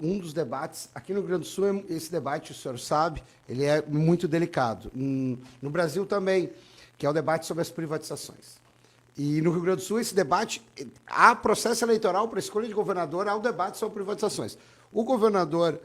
um dos debates, aqui no Rio Grande do Sul, esse debate, o senhor sabe, ele é muito delicado. No Brasil também, que é o debate sobre as privatizações. E no Rio Grande do Sul, esse debate, há processo eleitoral para a escolha de governador, há o debate sobre privatizações. O governador,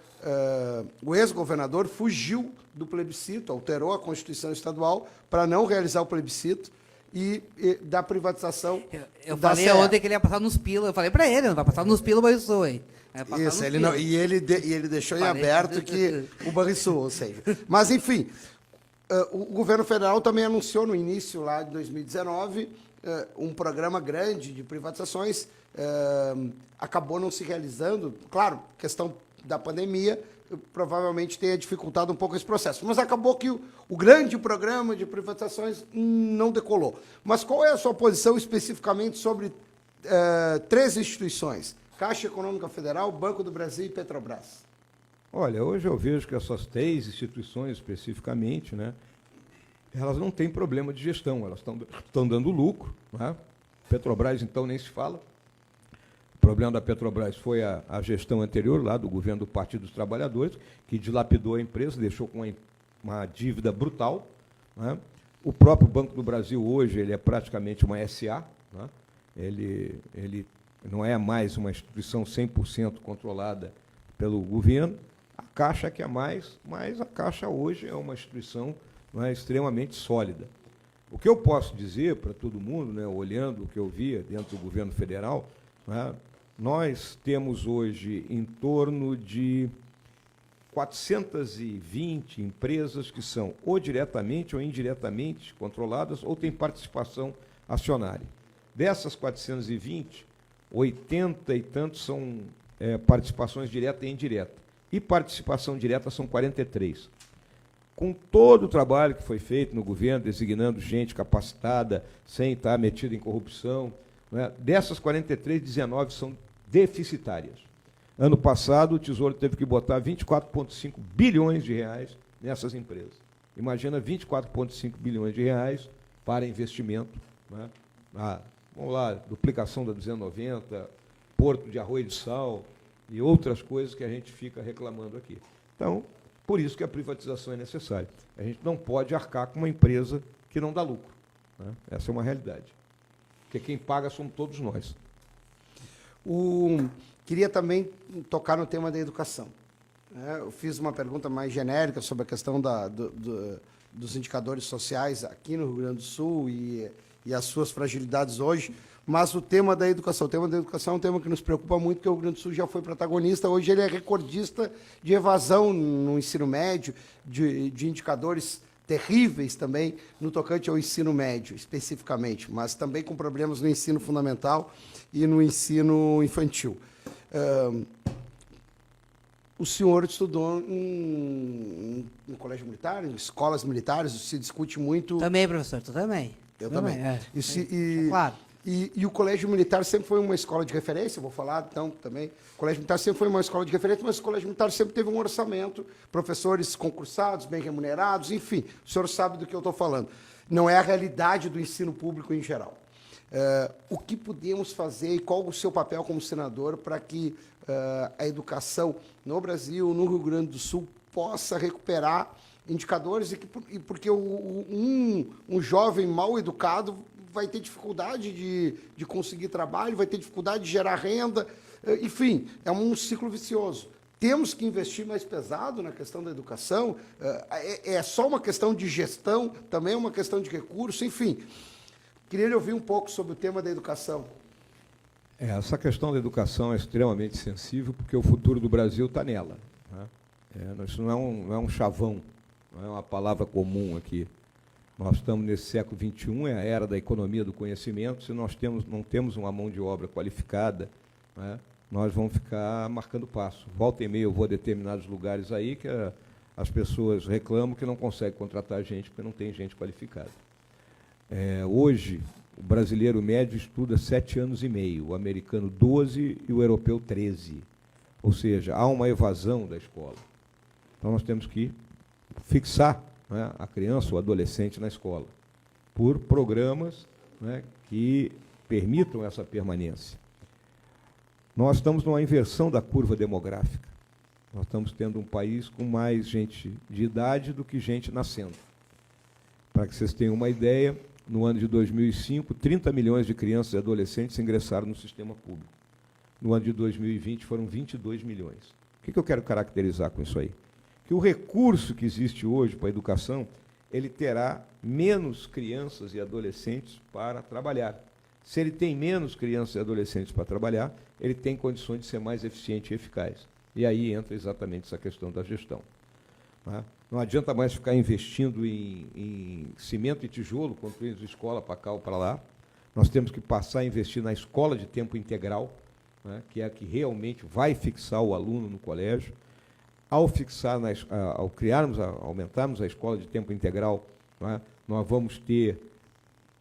o ex-governador fugiu do plebiscito, alterou a Constituição Estadual para não realizar o plebiscito e da privatização Eu da falei CE. ontem que ele ia passar nos pila. Eu falei para ele, não vai passar nos pila, mas sou, hein? Vai passar Isso, nos ele pila. não, e ele deixou em Falei. aberto que o Banrisul, ou seja. Mas, enfim, o governo federal também anunciou no início lá de 2019 um programa grande de privatizações, acabou não se realizando. Claro, questão da pandemia provavelmente tenha dificultado um pouco esse processo. Mas acabou que o grande programa de privatizações não decolou. Mas qual é a sua posição especificamente sobre 3 instituições? Caixa Econômica Federal, Banco do Brasil e Petrobras. Olha, hoje eu vejo que essas 3 instituições especificamente, né, elas não têm problema de gestão, elas estão dando lucro. Né? Petrobras, então, nem se fala. O problema da Petrobras foi a gestão anterior, lá do governo do Partido dos Trabalhadores, que dilapidou a empresa, deixou com uma dívida brutal. Né? O próprio Banco do Brasil, hoje, ele é praticamente uma SA. Né? Ele não é mais uma instituição 100% controlada pelo governo. A Caixa que é mais, mas a Caixa hoje é uma instituição, né, extremamente sólida. O que eu posso dizer para todo mundo, né, olhando o que eu via dentro do governo federal, né, nós temos hoje em torno de 420 empresas que são ou diretamente ou indiretamente controladas ou têm participação acionária. Dessas 420, 80 e tantos são participações direta e indireta. E participação direta são 43. Com todo o trabalho que foi feito no governo, designando gente capacitada, sem estar metida em corrupção, né, dessas 43, 19 são deficitárias. Ano passado, o Tesouro teve que botar 24,5 bilhões de reais nessas empresas. Imagina 24,5 bilhões de reais para investimento, né, vamos lá, duplicação da 290, Porto de Arroio de Sal e outras coisas que a gente fica reclamando aqui. Então, por isso que a privatização é necessária. A gente não pode arcar com uma empresa que não dá lucro. Né? Essa é uma realidade. Porque quem paga somos todos nós. Queria também tocar no tema da educação. Eu fiz uma pergunta mais genérica sobre a questão dos indicadores sociais aqui no Rio Grande do Sul e as suas fragilidades hoje, mas o tema da educação é um tema que nos preocupa muito, porque o Rio Grande do Sul já foi protagonista, hoje ele é recordista de evasão no ensino médio, de indicadores terríveis também no tocante ao ensino médio, especificamente, mas também com problemas no ensino fundamental e no ensino infantil. O senhor estudou em colégio militar, em escolas militares, se discute muito... Também, professor, tu também. Eu também. Claro. E o Colégio Militar sempre foi uma escola de referência, vou falar então também. O Colégio Militar sempre foi uma escola de referência, mas o Colégio Militar sempre teve um orçamento, professores concursados, bem remunerados, enfim, o senhor sabe do que eu estou falando. Não é a realidade do ensino público em geral. O que podemos fazer e qual o seu papel como senador para que a educação no Brasil, no Rio Grande do Sul, possa recuperar indicadores e porque um jovem mal educado vai ter dificuldade de conseguir trabalho, vai ter dificuldade de gerar renda, enfim, é um ciclo vicioso. Temos que investir mais pesado na questão da educação, é só uma questão de gestão, também é uma questão de recurso, enfim. Queria lhe ouvir um pouco sobre o tema da educação. Essa questão da educação é extremamente sensível, porque o futuro do Brasil está nela. Né? Isso não é um chavão, não é uma palavra comum aqui. Nós estamos nesse século XXI, é a era da economia do conhecimento. Se nós não temos uma mão de obra qualificada, né, nós vamos ficar marcando passo. Volta e meia eu vou a determinados lugares aí que as pessoas reclamam que não conseguem contratar gente porque não tem gente qualificada. Hoje, o brasileiro médio estuda 7 anos e meio, o americano 12 e o europeu 13. Ou seja, há uma evasão da escola. Então, nós temos que fixar, né, a criança ou adolescente na escola, por programas, né, que permitam essa permanência. Nós estamos numa inversão da curva demográfica. Nós estamos tendo um país com mais gente de idade do que gente nascendo. Para que vocês tenham uma ideia, no ano de 2005, 30 milhões de crianças e adolescentes ingressaram no sistema público. No ano de 2020, foram 22 milhões. O que eu quero caracterizar com isso aí? Que o recurso que existe hoje para a educação, ele terá menos crianças e adolescentes para trabalhar. Se ele tem menos crianças e adolescentes para trabalhar, ele tem condições de ser mais eficiente e eficaz. E aí entra exatamente essa questão da gestão. Tá? Não adianta mais ficar investindo em cimento e tijolo, construindo escola para cá ou para lá. Nós temos que passar a investir na escola de tempo integral, né, que é a que realmente vai fixar o aluno no colégio. Ao aumentarmos a escola de tempo integral, né, nós vamos ter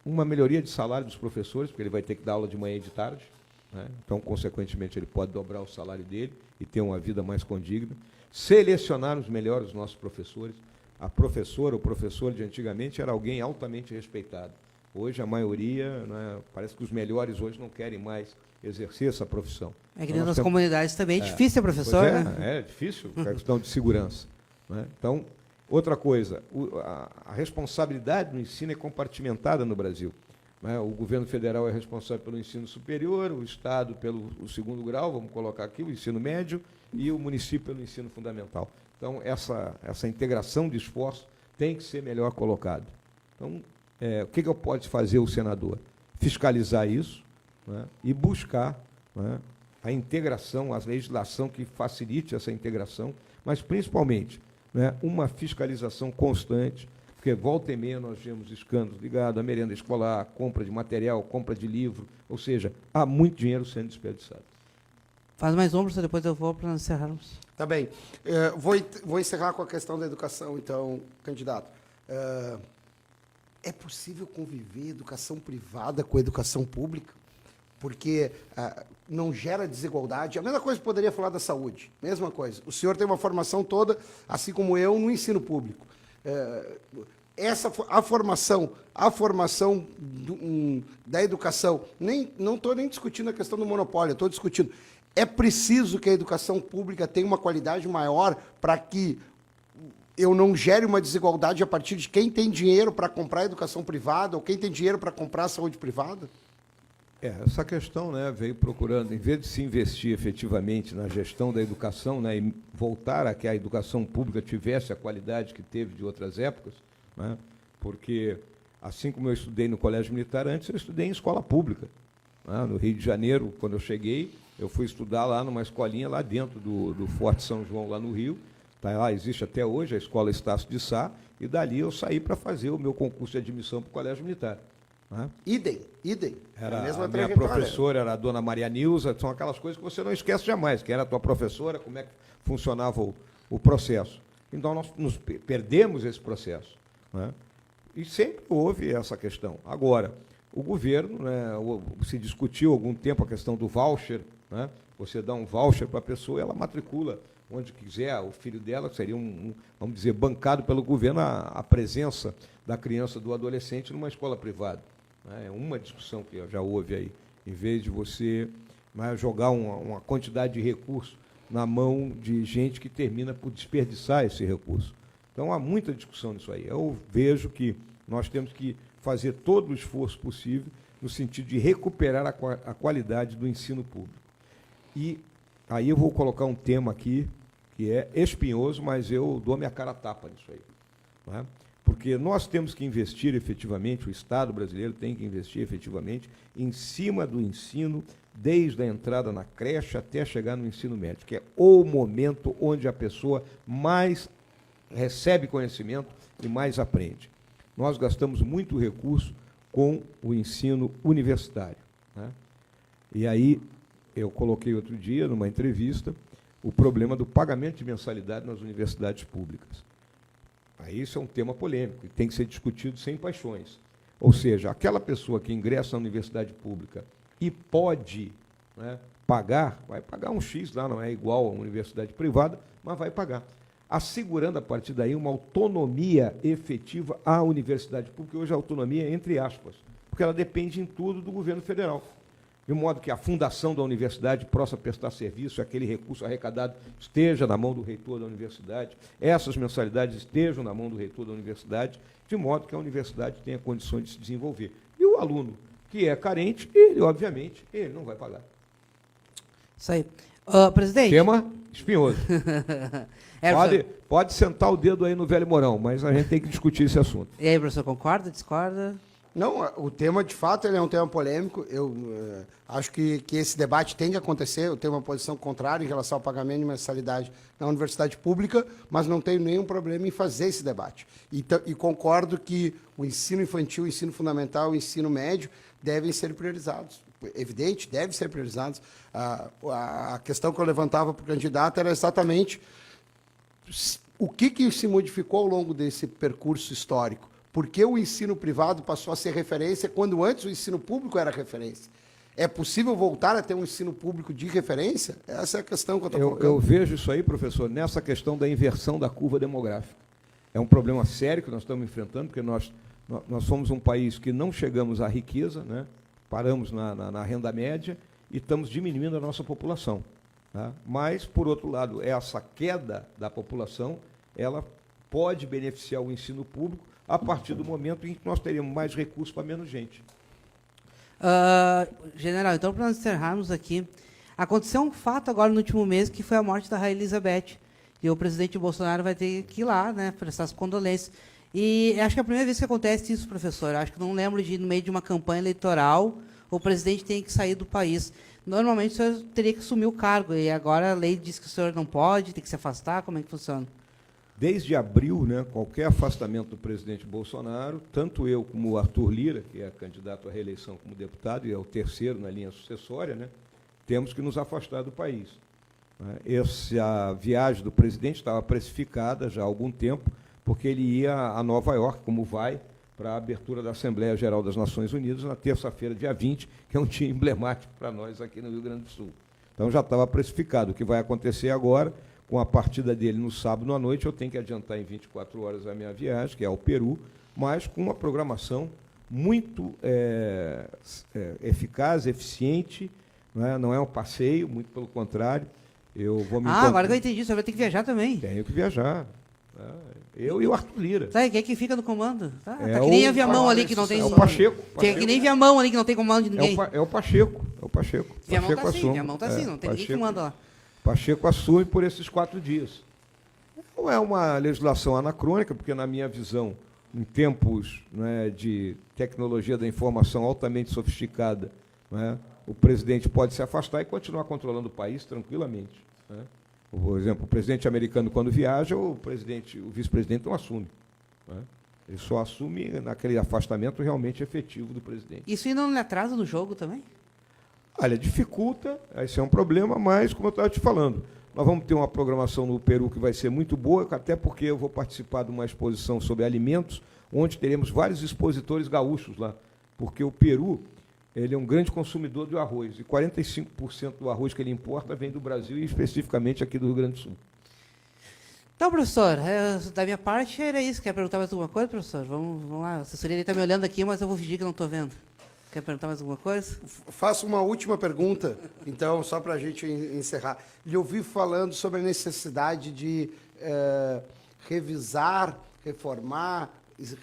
uma melhoria de salário dos professores, porque ele vai ter que dar aula de manhã e de tarde, né, então, consequentemente, ele pode dobrar o salário dele e ter uma vida mais condigna. Selecionar os melhores nossos professores. A professora, o professor de antigamente era alguém altamente respeitado. Hoje, a maioria, né, parece que os melhores hoje não querem mais exercer essa profissão. É que dentro das comunidades também é difícil ser professor, né? É difícil, é questão de segurança. Né? Então, outra coisa, a responsabilidade no ensino é compartimentada no Brasil. Né? O governo federal é responsável pelo ensino superior, o Estado pelo segundo grau, vamos colocar aqui, o ensino médio, e o município pelo ensino fundamental. Então, essa integração de esforço tem que ser melhor colocada. Então, o que pode fazer o senador? Fiscalizar isso, né, e buscar, né, a integração, a legislação que facilite essa integração, mas, principalmente, né, uma fiscalização constante, porque volta e meia nós vemos escândalos ligados à merenda escolar, à compra de material, compra de livro, ou seja, há muito dinheiro sendo desperdiçado. Faz mais um, professor, depois eu vou para encerrarmos. Tá bem. Vou encerrar com a questão da educação, então, candidato. É possível conviver educação privada com educação pública? Porque não gera desigualdade. A mesma coisa que poderia falar da saúde. Mesma coisa. O senhor tem uma formação toda, assim como eu, no ensino público. A formação da educação, não estou nem discutindo a questão do monopólio, estou discutindo. É preciso que a educação pública tenha uma qualidade maior para que eu não gere uma desigualdade a partir de quem tem dinheiro para comprar a educação privada ou quem tem dinheiro para comprar a saúde privada? Essa questão, né, veio procurando, em vez de se investir efetivamente na gestão da educação, né, e voltar a que a educação pública tivesse a qualidade que teve de outras épocas, né, porque, assim como eu estudei no Colégio Militar, antes eu estudei em escola pública. Né, no Rio de Janeiro, quando eu cheguei, eu fui estudar lá numa escolinha lá dentro do Forte São João, lá no Rio. Tá, lá existe até hoje a Escola Estácio de Sá, e dali eu saí para fazer o meu concurso de admissão para o Colégio Militar. Né? Idem. A minha professora era a dona Maria Nilza, são aquelas coisas que você não esquece jamais, que era a tua professora, como é que funcionava o processo. Então, nós nos perdemos esse processo. Né? E sempre houve essa questão. Agora, o governo, né, se discutiu há algum tempo a questão do voucher, né? Você dá um voucher para a pessoa e ela matricula onde quiser, o filho dela seria, vamos dizer, bancado pelo governo a presença da criança, do adolescente numa escola privada. É uma discussão que já houve aí, em vez de você, né, jogar uma quantidade de recursos na mão de gente que termina por desperdiçar esse recurso. Então, há muita discussão nisso aí. Eu vejo que nós temos que fazer todo o esforço possível no sentido de recuperar a qualidade do ensino público. E aí eu vou colocar um tema aqui que é espinhoso, mas eu dou minha cara a tapa nisso aí. Né? Porque nós temos que investir efetivamente, o Estado brasileiro tem que investir efetivamente em cima do ensino, desde a entrada na creche até chegar no ensino médio, que é o momento onde a pessoa mais recebe conhecimento e mais aprende. Nós gastamos muito recurso com o ensino universitário. Né? E aí, eu coloquei outro dia, numa entrevista, o problema do pagamento de mensalidade nas universidades públicas. Aí isso é um tema polêmico e tem que ser discutido sem paixões. Ou seja, aquela pessoa que ingressa na universidade pública e pode, né, pagar, vai pagar um X lá, não é igual a uma universidade privada, mas vai pagar, assegurando a partir daí uma autonomia efetiva à universidade pública. Hoje a autonomia é entre aspas, porque ela depende em tudo do governo federal. De modo que a fundação da universidade possa prestar serviço, aquele recurso arrecadado esteja na mão do reitor da universidade, essas mensalidades estejam na mão do reitor da universidade, de modo que a universidade tenha condições de se desenvolver. E o aluno que é carente, ele, obviamente, ele não vai pagar. Isso aí. Presidente. Tema espinhoso. Professor. Pode sentar o dedo aí no velho Mourão, mas a gente tem que discutir esse assunto. E aí, professor, concorda, discorda? Não, o tema, de fato, ele é um tema polêmico. Eu acho que esse debate tem que acontecer. Eu tenho uma posição contrária em relação ao pagamento de mensalidade na universidade pública, mas não tenho nenhum problema em fazer esse debate. E concordo que o ensino infantil, o ensino fundamental, o ensino médio devem ser priorizados. Evidente, devem ser priorizados. A questão que eu levantava para o candidato era exatamente o que se modificou ao longo desse percurso histórico. Por que o ensino privado passou a ser referência quando antes o ensino público era referência? É possível voltar a ter um ensino público de referência? Essa é a questão que eu estou colocando. Eu vejo isso aí, professor, nessa questão da inversão da curva demográfica. É um problema sério que nós estamos enfrentando, porque nós somos um país que não chegamos à riqueza, né? Paramos na renda média e estamos diminuindo a nossa população. Tá? Mas, por outro lado, essa queda da população, ela pode beneficiar o ensino público a partir do momento em que nós teremos mais recursos para menos gente. General, então, para nós encerrarmos aqui, aconteceu um fato agora no último mês, que foi a morte da Rainha Elizabeth. E o presidente Bolsonaro vai ter que ir lá, né, prestar as condolências. E acho que é a primeira vez que acontece isso, professor. Acho que não lembro de, no meio de uma campanha eleitoral, o presidente tem que sair do país. Normalmente, o senhor teria que assumir o cargo, e agora a lei diz que o senhor não pode, tem que se afastar. Como é que funciona? Desde abril, né, qualquer afastamento do presidente Bolsonaro, tanto eu como o Arthur Lira, que é candidato à reeleição como deputado e é o terceiro na linha sucessória, né, temos que nos afastar do país. Essa viagem do presidente estava precificada já há algum tempo, porque ele ia a Nova York, como vai, para a abertura da Assembleia Geral das Nações Unidas, na terça-feira, dia 20, que é um dia emblemático para nós aqui no Rio Grande do Sul. Então, já estava precificado. O que vai acontecer agora, com a partida dele no sábado à noite, eu tenho que adiantar em 24 horas a minha viagem, que é ao Peru, mas com uma programação muito eficaz, eficiente, não é um passeio, muito pelo contrário. Eu vou me agora que eu entendi, o senhor vai ter que viajar também. Tenho que viajar. Eu e o Arthur Lira. Tá, e quem é que fica no comando? Tá que nem a Viamão ali, que não tem... É o Pacheco. Que nem Viamão ali, que não tem comando de ninguém. É o Pacheco. Viamão Pacheco tá assim, assume. Viamão tá assim, não tem ninguém que manda lá. Pacheco assume por esses 4 dias. Não é uma legislação anacrônica, porque, na minha visão, em tempos, né, de tecnologia da informação altamente sofisticada, né, o presidente pode se afastar e continuar controlando o país tranquilamente. Né? Por exemplo, o presidente americano, quando viaja, o vice-presidente não assume. Né? Ele só assume naquele afastamento realmente efetivo do presidente. Isso ainda não lhe atrasa no jogo também? Olha, dificulta, esse é um problema, mas, como eu estava te falando, nós vamos ter uma programação no Peru que vai ser muito boa, até porque eu vou participar de uma exposição sobre alimentos, onde teremos vários expositores gaúchos lá, porque o Peru ele é um grande consumidor de arroz, e 45% do arroz que ele importa vem do Brasil, e especificamente aqui do Rio Grande do Sul. Então, professor, da minha parte era isso. Quer perguntar mais alguma coisa, professor? Vamos lá, a assessoria está me olhando aqui, mas eu vou fingir que não estou vendo. Quer perguntar mais alguma coisa? Faço uma última pergunta, então, só para a gente encerrar. Lhe ouvi falando sobre a necessidade de revisar, reformar,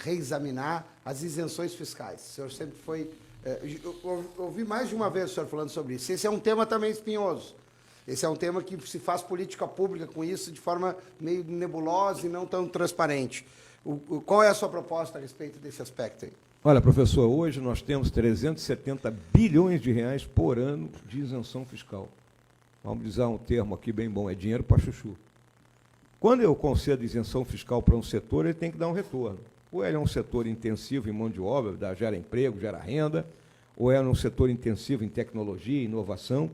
reexaminar as isenções fiscais. O senhor sempre foi... eu ouvi mais de uma vez o senhor falando sobre isso. Esse é um tema também espinhoso. Esse é um tema que se faz política pública com isso de forma meio nebulosa e não tão transparente. Qual é a sua proposta a respeito desse aspecto aí? Olha, professor, hoje nós temos 370 bilhões de reais por ano de isenção fiscal. Vamos usar um termo aqui bem bom, é dinheiro para chuchu. Quando eu concedo isenção fiscal para um setor, ele tem que dar um retorno. Ou ele é um setor intensivo em mão de obra, gera emprego, gera renda, ou é um setor intensivo em tecnologia, inovação.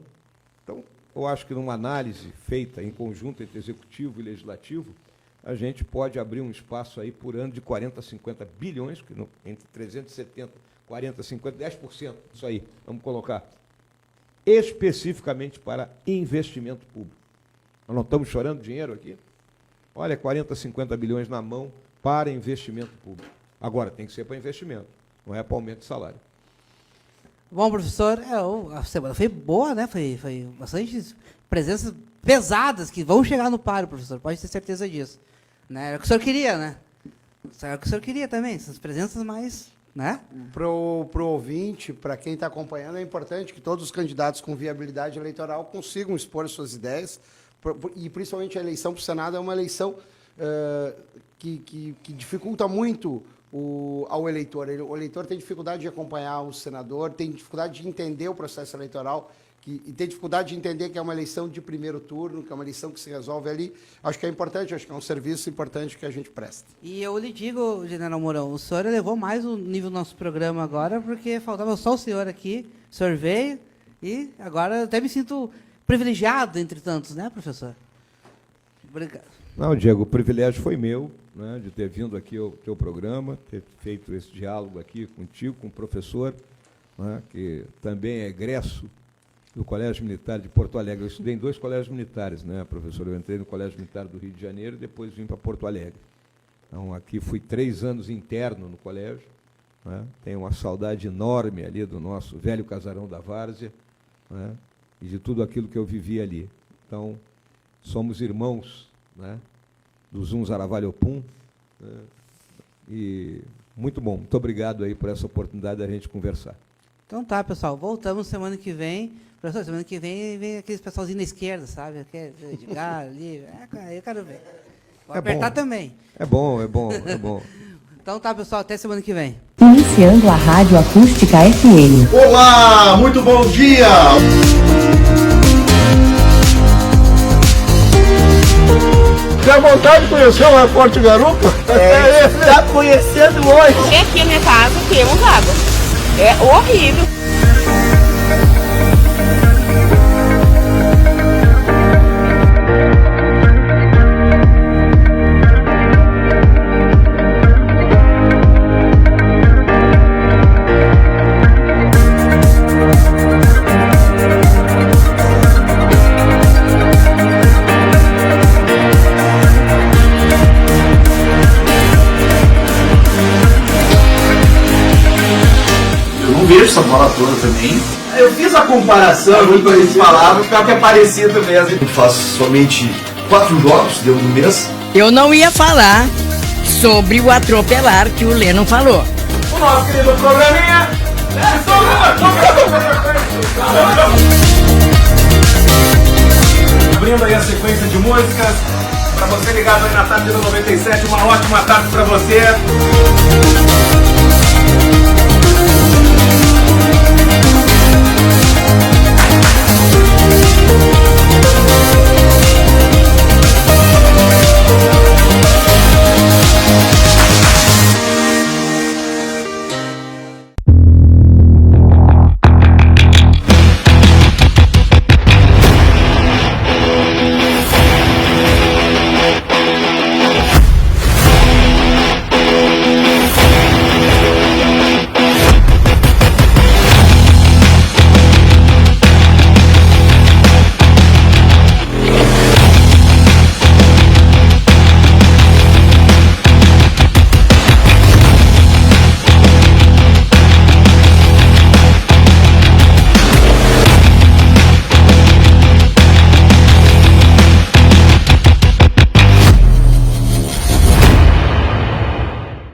Então, eu acho que numa análise feita em conjunto entre executivo e legislativo, a gente pode abrir um espaço aí por ano de 40 a 50 bilhões, que entre 370, 40, 50, 10%, isso aí, vamos colocar, especificamente para investimento público. Nós não estamos chorando dinheiro aqui? Olha, 40, 50 bilhões na mão para investimento público. Agora, tem que ser para investimento, não é para aumento de salário. Bom, professor, a semana foi boa, né? Foi bastante presenças pesadas que vão chegar no páreo, professor, pode ter certeza disso. Né? É o que o senhor queria, né? É o que o senhor queria também, essas presenças mais né? Pro ouvinte, para quem está acompanhando, é importante que todos os candidatos com viabilidade eleitoral consigam expor suas ideias, e principalmente a eleição para o Senado é uma eleição que dificulta muito ao eleitor. O eleitor tem dificuldade de acompanhar o senador, tem dificuldade de entender o processo eleitoral, e tem dificuldade de entender que é uma eleição de primeiro turno, que é uma eleição que se resolve ali. Acho que é importante, acho que é um serviço importante que a gente presta. E eu lhe digo, General Mourão, o senhor elevou mais o nível do nosso programa agora, porque faltava só o senhor aqui, o senhor veio, e agora até me sinto privilegiado entre tantos, né, professor? Obrigado. Não, Diego, o privilégio foi meu, né, de ter vindo aqui ao teu programa, ter feito esse diálogo aqui contigo, com o professor, né, que também é egresso do Colégio Militar de Porto Alegre. Eu estudei em 2 colégios militares, né, professor? Eu entrei no Colégio Militar do Rio de Janeiro e depois vim para Porto Alegre. Então, aqui fui 3 anos interno no colégio, né? Tenho uma saudade enorme ali do nosso velho casarão da Várzea, né, e de tudo aquilo que eu vivi ali. Então, somos irmãos, né, do Zum Zaravalhopum, né, e muito bom. Muito obrigado aí por essa oportunidade da gente conversar. Então tá, pessoal, voltamos semana que vem. Professor, semana que vem aqueles pessoalzinho na esquerda, sabe? Edgar ali, eu quero ver. Vou apertar também. É bom, é bom, é bom. Então tá, pessoal, até semana que vem. Iniciando a Rádio Acústica FM. Olá, muito bom dia! Tem vontade de conhecer o Aeroporto Garupa? Está conhecendo hoje. E aqui na minha casa temos água. É horrível. Essa bola toda também. Eu fiz a comparação com o que eles falavam, pior que é parecido mesmo. Eu faço somente 4 jogos dentro do mês. Eu não ia falar sobre o atropelar que o Lennon falou. O nosso querido programinha. Abrindo aí a sequência de músicas. Pra você ligado aí na tarde do 97, uma ótima tarde pra você.